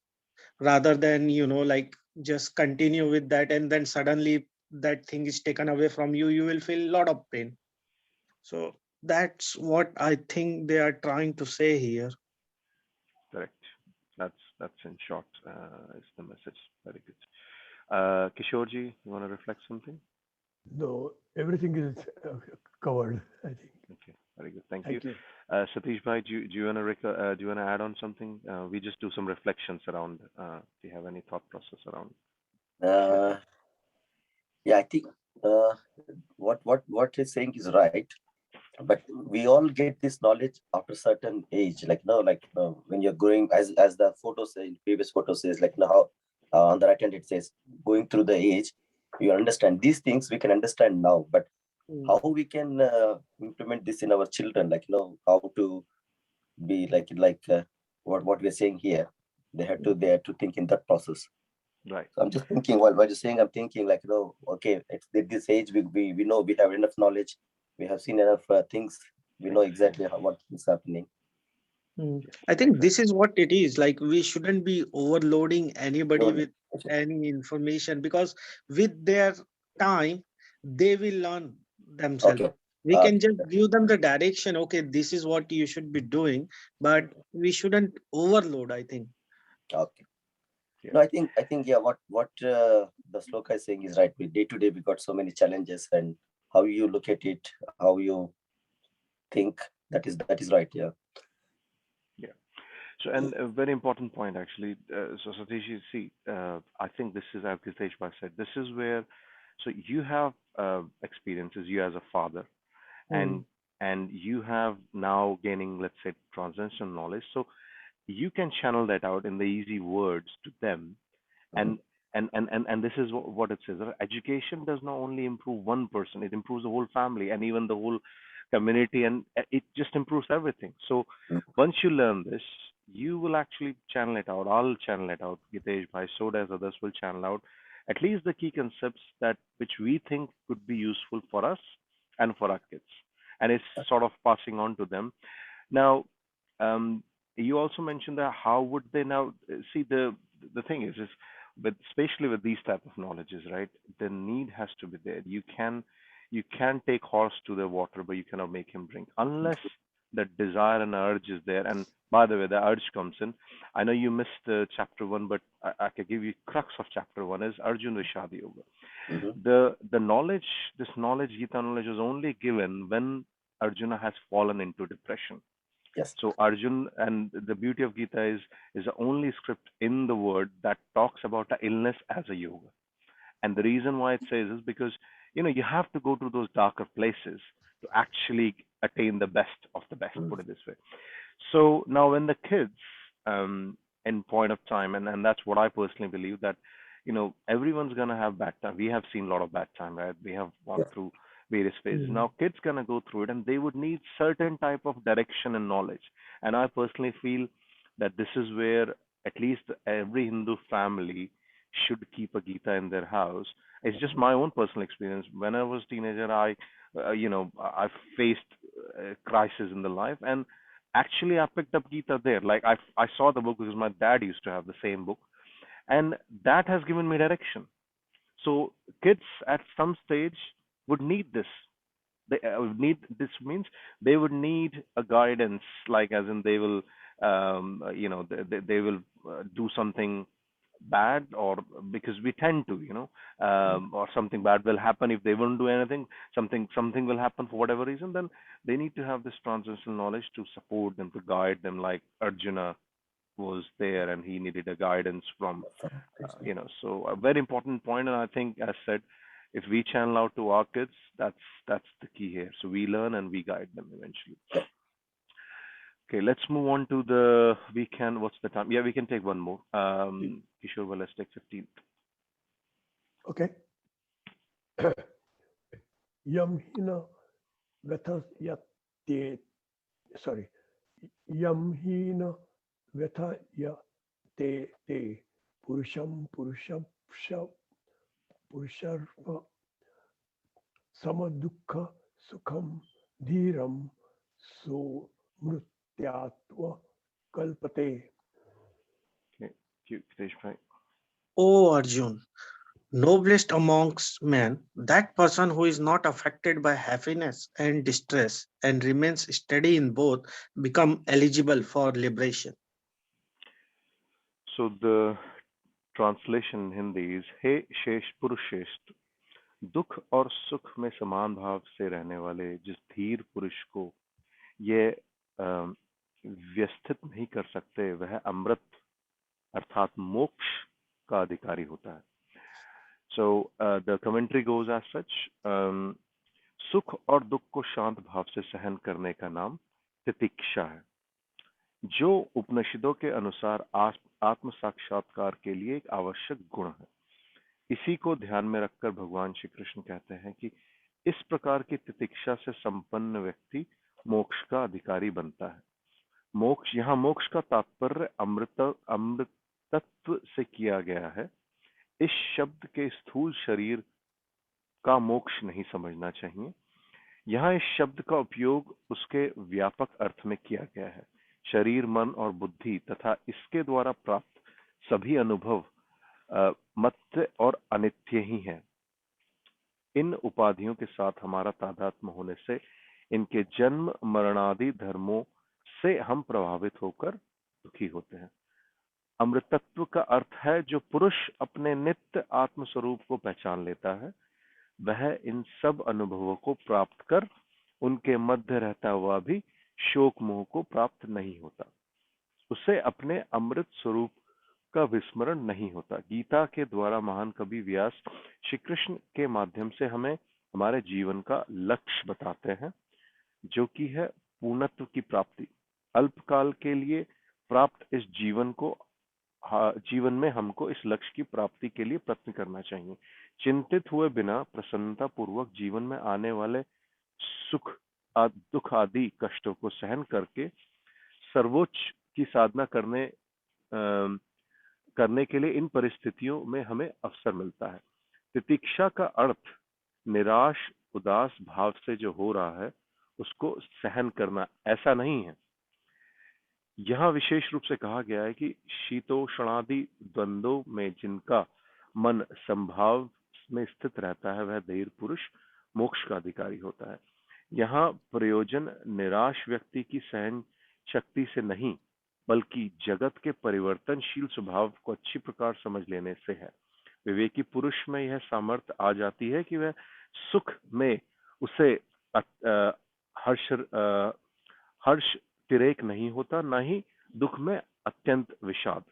rather than like just continue with that and then suddenly that thing is taken away from you, you will feel a lot of pain. So that's what I think they are trying to say here. Correct. That's in short is the message. Very good. Kishorji, you want to reflect something? No, everything is covered, I think. Okay, very good. Thank you. Thank you. Satish bhai, do you want to add on something? We just do some reflections around. Do you have any thought process around? Uh, yeah, I think uh, what he's saying is right, but we all get this knowledge after certain age. Like when you're growing, as the photo say, previous photo says, like how on the right hand it says, going through the age, you understand these things. We can understand now, but how we can implement this in our children, like how to be what we're saying here, they have to think in that process. Right. So I'm just thinking while you're saying, I'm thinking like okay, at this age we know we have enough knowledge, we have seen enough things, we know exactly what is happening. Yes, I think this exactly. is what it is. Like we shouldn't be overloading anybody No, with any information, because with their time, they will learn themselves. okay, We can okay, just give them the direction. Okay, this is what you should be doing, but we shouldn't overload, I think. okay. Yeah. No, I think yeah, what the sloka is saying is right. We day to day we got so many challenges, and how you look at it, how you think, that is right. Yeah. Yeah. So, and a very important point actually. So, Satish, you see, I think this is, as Gitesh bhai said, this is where, so you have experiences, you as a father, and you have now gaining, let's say, transcendental knowledge. So you can channel that out in the easy words to them, Mhm. and this is what it says. Education does not only improve one person, it improves the whole family and even the whole community, and it just improves everything. So once you learn this, you will actually channel it out. I'll channel it out, Gitesh bhai, so does others will channel out at least the key concepts that which we think could be useful for us and for our kids, and it's sort of passing on to them. Now, um, you also mentioned that how would they now see the thing is with especially with these type of knowledges, right? The need has to be there. You can take horse to the water, but you cannot make him drink unless the desire and urge is there. And by the way, the urge comes in. I know you missed chapter 1, but I can give you crux of chapter 1 is Arjun Vishad Yoga. Mhm. The knowledge, this knowledge, Gita knowledge, was only given when Arjuna has fallen into depression. Yes. So Arjun, and the beauty of Gita is the only script in the world that talks about the illness as a yoga. And the reason why it says is because, you have to go to those darker places to actually attain the best of the best, put it this way. So now when the kids, in point of time, and that's what I personally believe, that, everyone's gonna have bad time. We have seen a lot of bad time, right? We have gone through various phases. Now kids gonna go through it, and they would need certain type of direction and knowledge. And I personally feel that this is where at least every Hindu family should keep a Gita in their house. It's just my own personal experience. When I was teenager, I faced crisis in the life, and actually I picked up Gita there. Like I saw the book because my dad used to have the same book, and that has given me direction. So kids at some stage would need this. They would need this means they would need a guidance, like as in they will, they will do something bad, or because we tend to, or something bad will happen if they won't do anything. Something will happen for whatever reason. Then they need to have this transcendental knowledge to support them, to guide them, like Arjuna was there and he needed a guidance from, so a very important point. And I think, as said, if we channel out to our kids, that's the key here. So we learn and we guide them eventually. Okay, let's move on to the, what's the time? Yeah, we can take one more. Kishore, well, let's take 15th. Okay. Yam hina vetha yate, sorry. Yam hina vetha yate te purusham purusharva samadukha sukham dhiram so mrutyatva kalpate. Okay, Kitesh bhai. O Arjun, noblest amongst men, that person who is not affected by happiness and distress and remains steady in both, become eligible for liberation. So the translation in Hindi is, हे शेष पुरुषेष्ठ, दुख और सुख में समान भाव से रहने वाले जिस धीर पुरुष को ये व्यवस्थित नहीं कर सकते, वह अमृत अर्थात मोक्ष का अधिकारी होता है. So the commentary goes as such, सुख और दुख को शांत भाव से सहन करने का नाम तितिक्षा है, जो उपनिषदों के अनुसार आत्म साक्षात्कार के लिए एक आवश्यक गुण है. इसी को ध्यान में रखकर भगवान श्री कृष्ण कहते हैं कि इस प्रकार की तितिक्षा से संपन्न व्यक्ति मोक्ष का अधिकारी बनता है. मोक्ष का तात्पर्य अमृतत्व से किया गया है. इस शब्द के स्थूल शरीर का मोक्ष नहीं समझना चाहिए. यहाँ इस शब्द का उपयोग उसके व्यापक अर्थ में किया गया है. शरीर, मन और बुद्धि तथा इसके द्वारा प्राप्त सभी अनुभव मत्य और अनित्य ही हैं. इन उपाधियों के साथ हमारा तादात्म्य होने से इनके जन्म मरणादि धर्मों से हम प्रभावित होकर दुखी होते हैं. अमृतत्व का अर्थ है जो पुरुष अपने नित्य आत्म स्वरूप को पहचान लेता है, वह इन सब अनुभवों को प्राप्त कर उनके मध्य रहता हुआ भी शोक मोह को प्राप्त नहीं होता. उसे अपने अमृत स्वरूप का विस्मरण नहीं होता. गीता के द्वारा महान कवि व्यास श्री कृष्ण के माध्यम से हमें हमारे जीवन का लक्ष्य बताते हैं, जो कि है पूर्णत्व की प्राप्ति. अल्पकाल के लिए प्राप्त इस जीवन में हमको इस लक्ष्य की प्राप्ति के लिए प्रयत्न करना चाहिए. चिंतित हुए बिना प्रसन्नता पूर्वक जीवन में आने वाले सुख दुख आदि कष्टों को सहन करके सर्वोच्च की साधना करने के लिए इन परिस्थितियों में हमें अवसर मिलता है. तितिक्षा का अर्थ निराश उदास भाव से जो हो रहा है उसको सहन करना ऐसा नहीं है. यहाँ विशेष रूप से कहा गया है कि शीतोष्णादि द्वंद्वों में जिनका मन संभाव में स्थित रहता है, वह धीर पुरुष मोक्ष का अधिकारी होता है. यहाँ प्रयोजन निराश व्यक्ति की सहन शक्ति से नहीं, बल्कि जगत के परिवर्तनशील स्वभाव को अच्छी प्रकार समझ लेने से है. विवेकी पुरुष में यह सामर्थ्य आ जाती है कि वह सुख में उसे हर्ष तिरेक नहीं होता, न ही दुख में अत्यंत विषाद.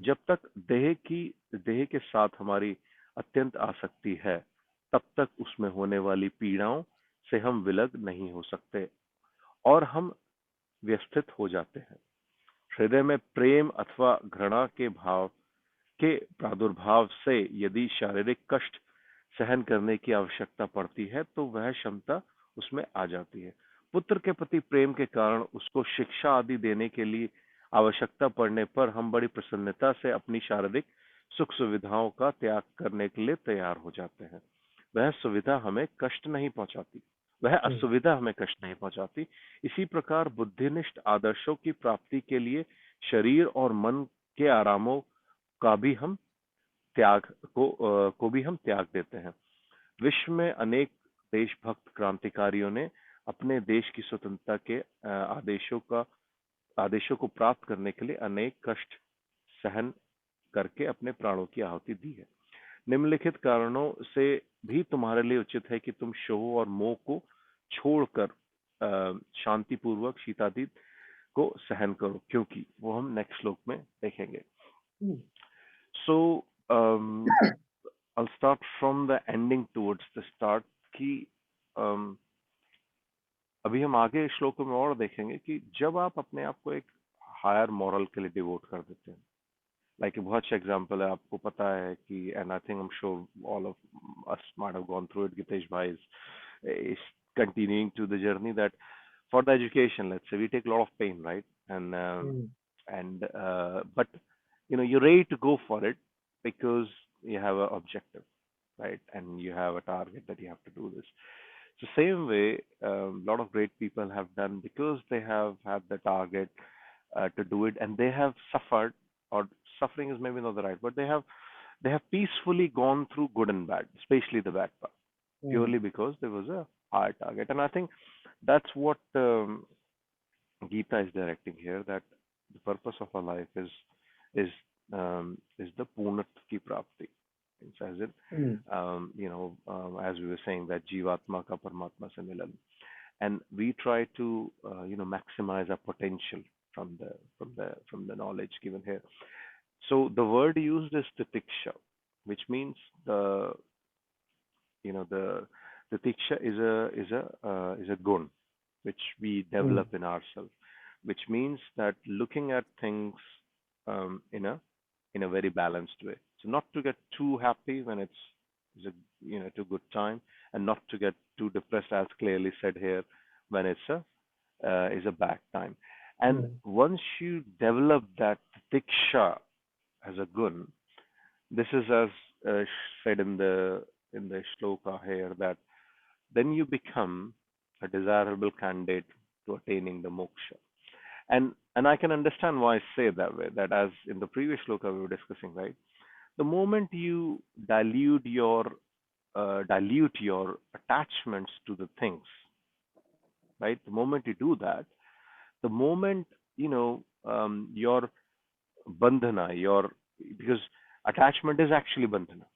जब तक देह के साथ हमारी अत्यंत आसक्ति है, तब तक उसमें होने वाली पीड़ाओं से हम विलग नहीं हो सकते और हम व्यवस्थित हो जाते हैं। हृदय में प्रेम अथवा घृणा के भाव के प्रादुर्भाव से यदि शारीरिक कष्ट सहन करने की आवश्यकता पड़ती है तो वह क्षमता उसमें आ जाती है। पुत्र के प्रति प्रेम के कारण उसको शिक्षा आदि देने के लिए आवश्यकता पड़ने पर हम बड़ी प्रसन्नता से अपनी शारीरिक सुख सुविधाओं का त्याग करने के लिए तैयार हो जाते हैं। वह सुविधा हमें कष्ट नहीं पहुंचाती, वह असुविधा हमें कष्ट नहीं पहुंचाती। इसी प्रकार बुद्धिनिष्ठ आदर्शों की प्राप्ति के लिए शरीर और मन के आरामों का भी हम त्याग को भी हम त्याग देते हैं। विश्व में अनेक देशभक्त क्रांतिकारियों ने अपने देश की स्वतंत्रता के आदेशों को प्राप्त करने के लिए अनेक कष्ट सहन करके अपने प्राणों की आहुति दी है। निम्नलिखित कारणों से भी तुम्हारे लिए उचित है कि तुम शोह और मोह को छोड़कर शांतिपूर्वक शीतातीत को सहन करो, क्योंकि वो हम नेक्स्ट श्लोक में देखेंगे। सो I'll start from the ending towards the start कि अभी हम आगे श्लोकों में और देखेंगे कि जब आप अपने आप को एक हायर मॉरल के लिए डिवोट कर देते हैं, लाइक बहुत अच्छा एग्जांपल है, आपको पता है कि and I think I am sure all of us might have gone through it, Gitesh भाई is continuing to the journey that for the education, let's say we take a lot of pain, right? And but you're ready to go for it because you have an objective, right? And you have a target that you have to do this. So same way, a lot of great people have done because they have had the target to do it, and they have suffered, or suffering is maybe not the right, but they have peacefully gone through good and bad, especially the bad part, purely because there was a hard target. And I think that's what Gita is directing here, that the purpose of our life is is the Purnatva ki prapti. As in, as we were saying, that Jivatma ka Paramatma se milan, and we try to maximize our potential from the knowledge given here. So the word used is titiksha, which means the tiksha is a gun which we develop in ourselves, which means that looking at things in a very balanced way. So not to get too happy when it's a too good time, and not to get too depressed, as clearly said here, when it's a bad time. And once you develop that tiksha as a gun, this is as said in the shloka here, that then you become a desirable candidate to attaining the moksha. And I can understand why I say it that way, that as in the previous shloka we were discussing, right? The moment you dilute your attachments to the things, right? The moment you do that, the moment your bandhana, because attachment is actually bandhana.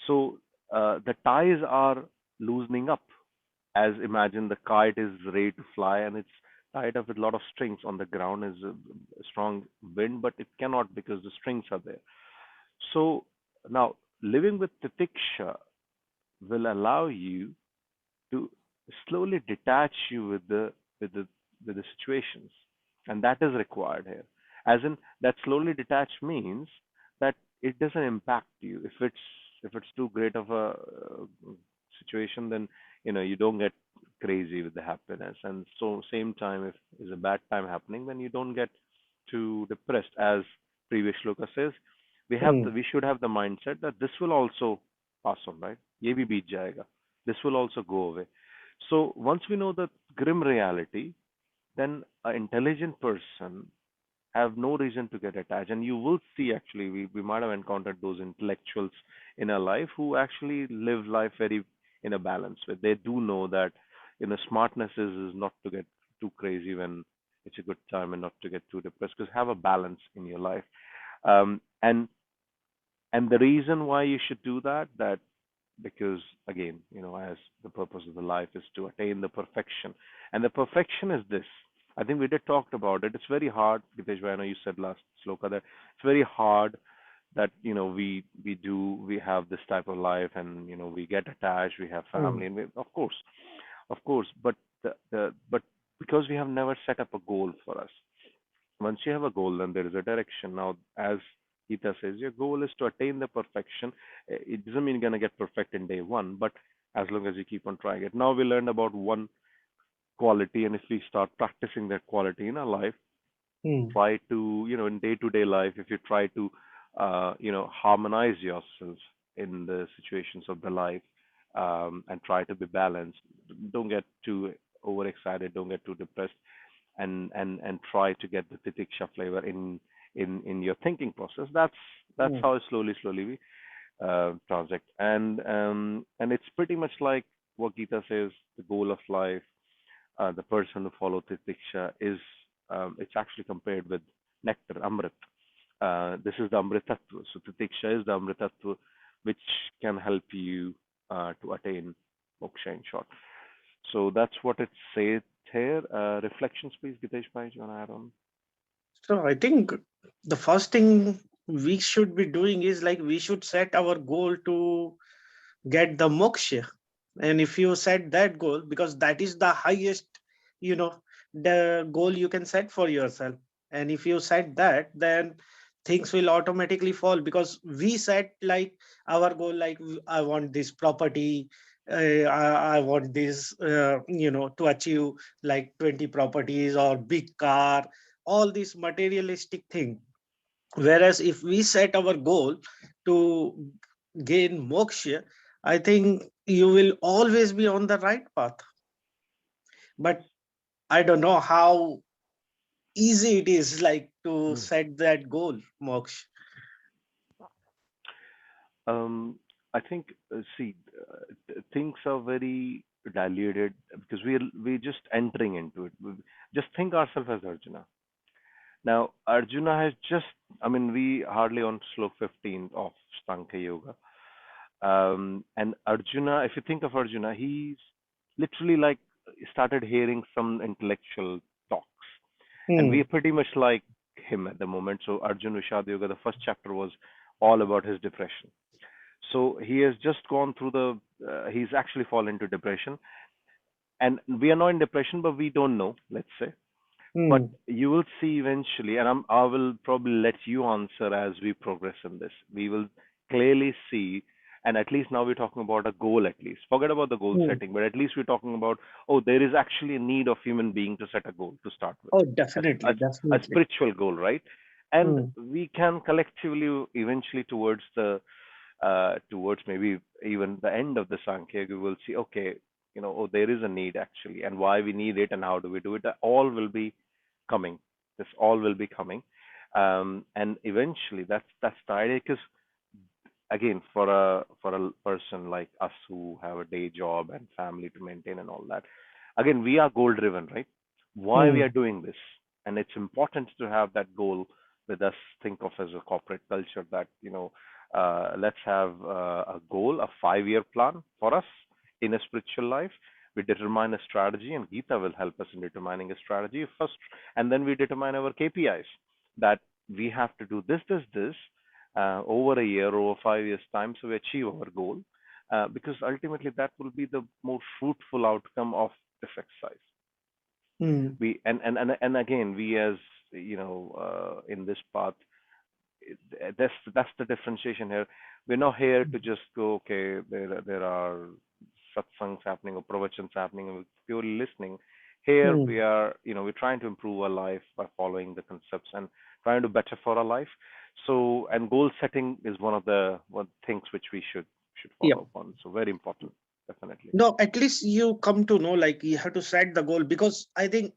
So the ties are loosening up. As imagine the kite is ready to fly and it's tied up with a lot of strings. On the ground is a strong wind, but it cannot because the strings are there. So now living with titiksha will allow you to slowly detach you with the situations, and that is required here. As in, that slowly detach means that it doesn't impact you. If it's too great of a situation, then you don't get crazy with the happiness, and so same time, if there's a bad time happening, then you don't get too depressed. As previous shloka says, we should have the mindset that this will also pass on, right? Ye bhi beet jayega. This will also go away. So once we know the grim reality, then an intelligent person have no reason to get attached. And you will see, actually, we might have encountered those intellectuals in our life who actually live life very in a balanced way. They do know that smartness is not to get too crazy when it's a good time, and not to get too depressed, because have a balance in your life. And the reason why you should do that because, again, as the purpose of the life is to attain the perfection, and the perfection is this. I think we did talked about it. It's very hard, because I know you said last sloka that it's very hard that we have this type of life, and we get attached, we have family, and of course, but but because we have never set up a goal for us. Once you have a goal, then there is a direction. Now, as Gita says, your goal is to attain the perfection. It doesn't mean you're gonna get perfect in day one, but as long as you keep on trying it. Now we learned about one quality, and if we start practicing that quality in our life, try to, in day-to-day life, if you try to, harmonize yourself in the situations of the life, and try to be balanced. Don't get too overexcited. Don't get too depressed, and try to get the titiksha flavor in your thinking process. That's how slowly we transact. And it's pretty much like what Gita says. The goal of life, the person who follow titiksha is, it's actually compared with nectar, amrit. This is the amrit tattva. So titiksha is the amrit tattva, which can help you to attain moksha in short. So that's what it says here. Reflections, please, Gitesh Bhai, do you want to add on? So I think the first thing we should be doing is like we should set our goal to get the moksha. And if you set that goal, because that is the highest, you know, the goal you can set for yourself. And if you set that, then things will automatically fall, because we set like our goal, like I want this property, I want this, to achieve like 20 properties or big car, all this materialistic thing. Whereas if we set our goal to gain moksha, I think you will always be on the right path. But I don't know how easy it is like to Mm. set that goal, moksha. Um, I think, see, things are very diluted because we're just entering into it. Just think ourselves as Arjuna. Now, Arjuna has just, I mean, we hardly on slope 15 of Stankhya Yoga. And Arjuna, if you think of Arjuna, he's literally like started hearing some intellectual talks. And we're Hmm. pretty much like him at the moment. So Arjuna Vishad Yoga, the first chapter was all about his depression. So he has just gone through he's actually fallen into depression. And we are not in depression, but we don't know, let's say. But Hmm. you will see eventually, and I will probably let you answer as we progress in this. We will clearly see, and at least now we're talking about a goal at least. Forget about the goal Hmm. setting, but at least we're talking about, oh, there is actually a need of human being to set a goal to start with, Oh, a, definitely, a definitely. spiritual goal, right? And Hmm. we can collectively eventually towards maybe even the end of the Sankhya, we will see, okay, oh, there is a need actually, and why we need it, and how do we do it. That all will be coming. This all will be coming, and eventually that's the idea. Because again, for a person like us who have a day job and family to maintain and all that, again, we are goal driven, right? Why we Hmm. are doing this, and it's important to have that goal with us. Think of as a corporate culture that let's have a goal, a 5-year plan for us in a spiritual life. We determine a strategy, and Gita will help us in determining a strategy first, and then we determine our KPIs that we have to do this over a year, over 5 years time, so we achieve our goal. Because ultimately that will be the more fruitful outcome of this exercise. Hmm. We and again, we as in this path, that's the differentiation here. We're not here to just go, okay, there are satsangs happening or pravachans happening, and we're purely listening. Here Hmm. we are, we're trying to improve our life by following the concepts and trying to better for our life. So, and goal setting is one things which we should Yeah. follow upon. So very important, definitely. No, at least you come to know like you have to set the goal, because I think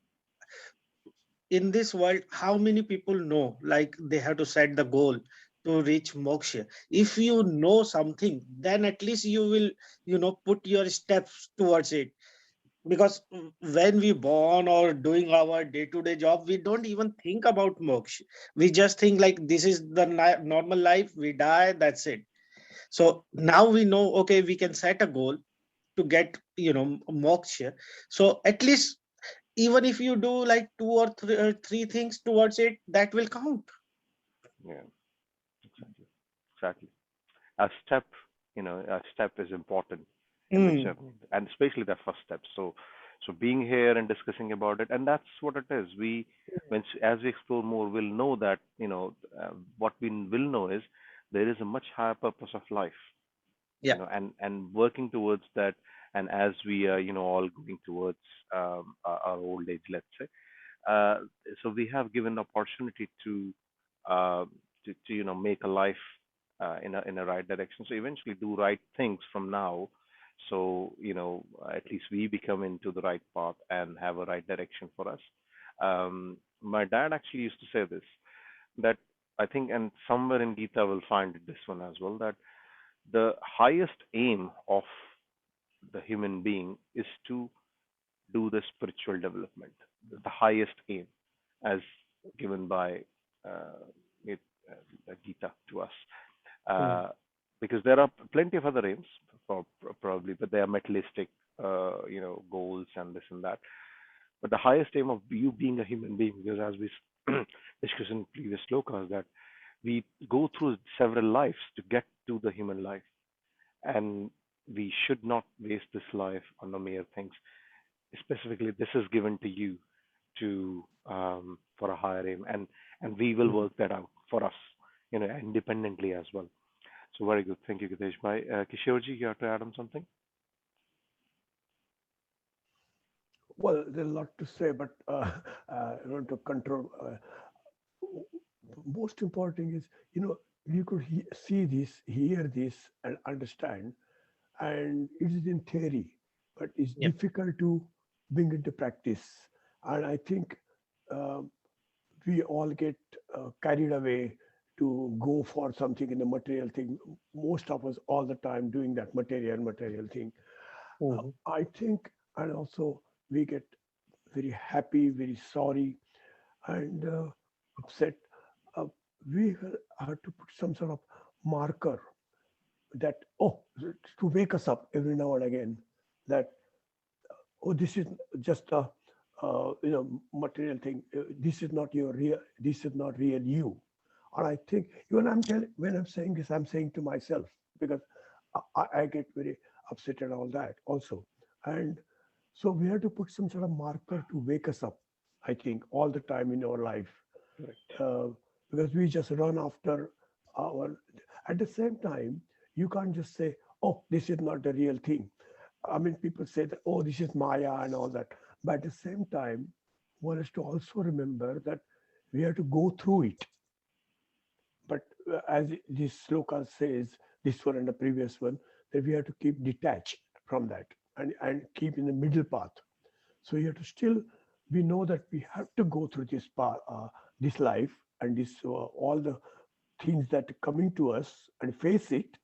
in this world, how many people know like they have to set the goal to reach moksha? If you know something, then at least you will, put your steps towards it. Because when we born or doing our day-to-day job, we don't even think about moksha. We just think like this is the normal life, we die, that's it. So now we know, okay, we can set a goal to get, moksha. So at least even if you do like two or three things towards it, that will count. Yeah, exactly. exactly. A step, a step is important in the Mm. journey, and especially the first step. So being here and discussing about it, and that's what it is. As we explore more, we'll know that, what we will know is there is a much higher purpose of life, Yeah. and working towards that. And as we are, all going towards our old age, let's say, uh, so we have given the opportunity uh, to make a life in a right direction. So eventually do right things from now. So at least we become into the right path and have a right direction for us. My dad actually used to say this, that I think, and somewhere in Gita we'll find this one as well, that the highest aim of the human being is to do the spiritual development, the highest aim, as given by uh, it, Gita to us. Mm. Uh, because there are plenty of other aims, probably, but they are materialistic, goals and this and that. But the highest aim of you being a human being, because as we discussed in previous slokas, that we go through several lives to get to the human life, and we should not waste this life on the mere things. Specifically, this is given to you to for a higher aim, and we will Mm. work that out for us, independently as well. So very good. Thank you, Gitesh bhai. Kishorji, you have to add on something? Well, there's a lot to say, but I want to control. Most important is, you could see this, hear this, and understand, and it is in theory, but it's Yeah. difficult to bring into practice. And I think uh, we all get carried away to go for something in the material thing. Most of us all the time doing that material thing. Mhm. I think, and also we get very happy, very sorry, and upset. Uh, we have to put some sort of marker that, oh, to wake us up every now and again, that, oh, this is just a material thing. This is not your real. This is not real you. And I think even when I'm saying this, I'm saying to myself, because I get very upset and all that also. And so we have to put some sort of marker to wake us up. I think all the time in our life, Correct. uh, because we just run after our. At the same time, you can't just say, "Oh, this is not the real thing." I mean, people say that, "Oh, this is Maya" and all that. But at the same time, one has to also remember that we have to go through it. But as this sloka says, this one and the previous one, that we have to keep detached from that and keep in the middle path. So you have to still, we know that we have to go through this path, this life, and this all the things that are coming to us and face it.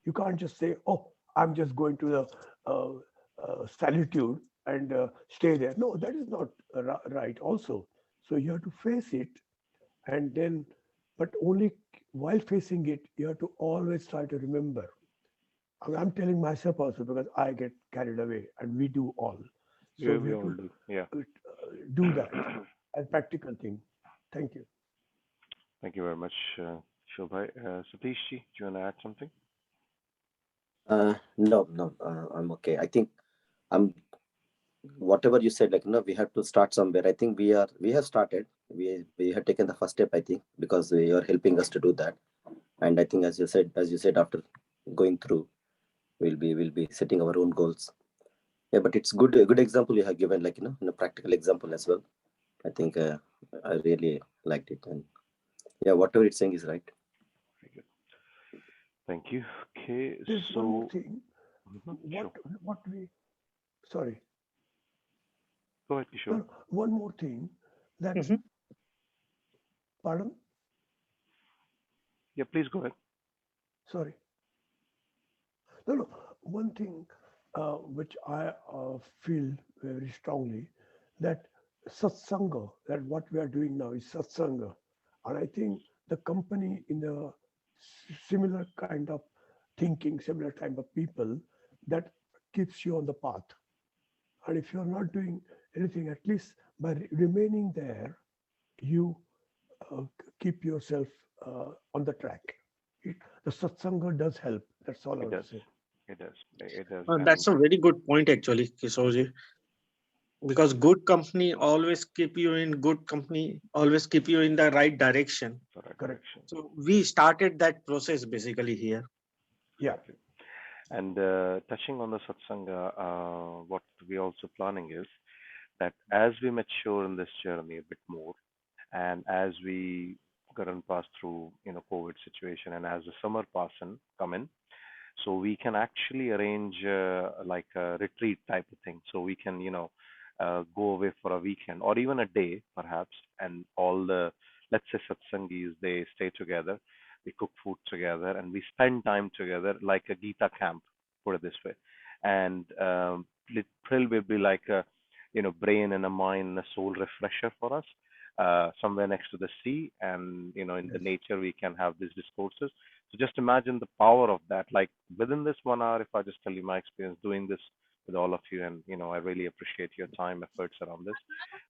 You can't just say, "Oh, I'm just going to the solitude and stay there." No, that is not right. Also, so you have to face it, and then, but only while facing it, you have to always try to remember. I mean, I'm telling myself also because I get carried away, and we do all. So we We have all to do. Yeah. do that as practical thing. Thank you. Thank you very much, Shobhai. Satish ji, do you want to add something? No, no, I'm okay. I think I'm whatever you said. Like, we have to start somewhere. I think we have started. We have taken the first step. I think because you are helping us to do that. And I think, as you said, after going through, we'll be setting our own goals. Yeah, but it's good, a good example you have given, like, in a practical example as well. I think I really liked it, and yeah, whatever it's saying is right. Very good. Thank you. Okay, There's one more so thing. What sure. what we sorry. Go ahead, Kishore. No, one more thing that, Mhm. pardon, Yeah, please go ahead. sorry. No, no. One thing which I feel very strongly, that satsanga, that what we are doing now is satsanga. And I think the company in the similar kind of thinking, similar type of people, that keeps you on the path. And if you're not doing anything, at least by remaining there, you keep yourself on the track. It, the satsanga does help. That's all I It want does. to say. It does. It does. That's And a very good point, actually, Kishorji. Because good company always keep you in good company, always keep you in the right direction. the right Correct. direction. So we started that process basically here. Yeah. Exactly. And touching on the satsanga, what we also planning is that as we mature in this journey a bit more, and as we current pass through, COVID situation, and as the summer pass and come in, so we can actually arrange like a retreat type of thing. So we can, go away for a weekend or even a day, perhaps, and all the, let's say, satsangis, they stay together, we cook food together, and we spend time together like a Gita camp, put it this way. And April will be like a, brain and a mind and a soul refresher for us, somewhere next to the sea, and in the Yes. nature we can have these discourses. So just imagine the power of that. Like within this 1 hour, if I just tell you my experience doing this with all of you, and I really appreciate your time, efforts around this.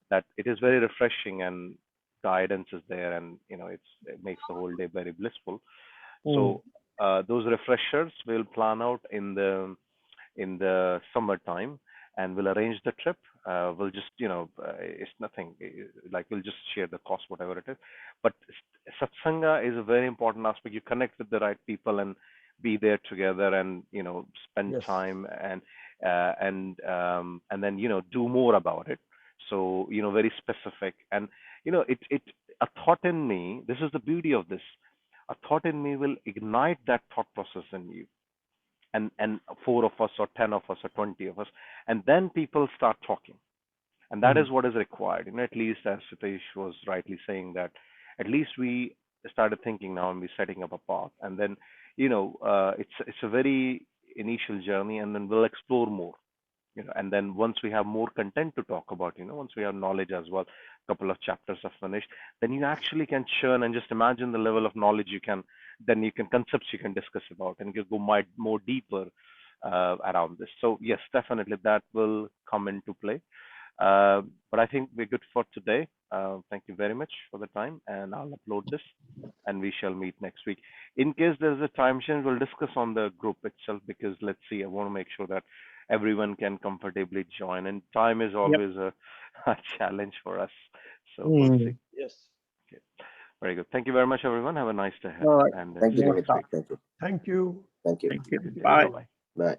That it is very refreshing, and guidance is there, and it makes the whole day very blissful. Mm. So those refreshers will plan out in the summertime, and we'll arrange the trip. We'll just, it's nothing, like we'll just share the cost, whatever it is. But satsanga is a very important aspect. You connect with the right people and be there together, and spend Yes. time, and then do more about it. So very specific, and it a thought in me. This is the beauty of this. A thought in me will ignite that thought process in you, and four of us or 10 of us or 20 of us, and then people start talking, and that is Mhm. what is required. At least as Satish was rightly saying, that at least we started thinking now, and we're setting up a path, and then it's a very initial journey, and then we'll explore more. And then once we have more content to talk about, once we have knowledge as well, a couple of chapters are finished, then you actually can churn, and just imagine the level of knowledge you can, then you can concepts you can discuss about, and you can go more deeper around this. So yes, definitely that will come into play. But I think we're good for today. Thank you very much for the time, and I'll upload this, and we shall meet next week. In case there's a time change, we'll discuss on the group itself, because let's see, I want to make sure that everyone can comfortably join, and time is Yep. always a challenge for us. So we'll see. Mm. Yes. Okay. Very good. Thank you very much, everyone. Have a nice day ahead, All right. and Thank you, see you Most next Dimitri. week. Thank you. Thank you. Thank you. Thank you. Good day. Bye. Bye bye. Bye.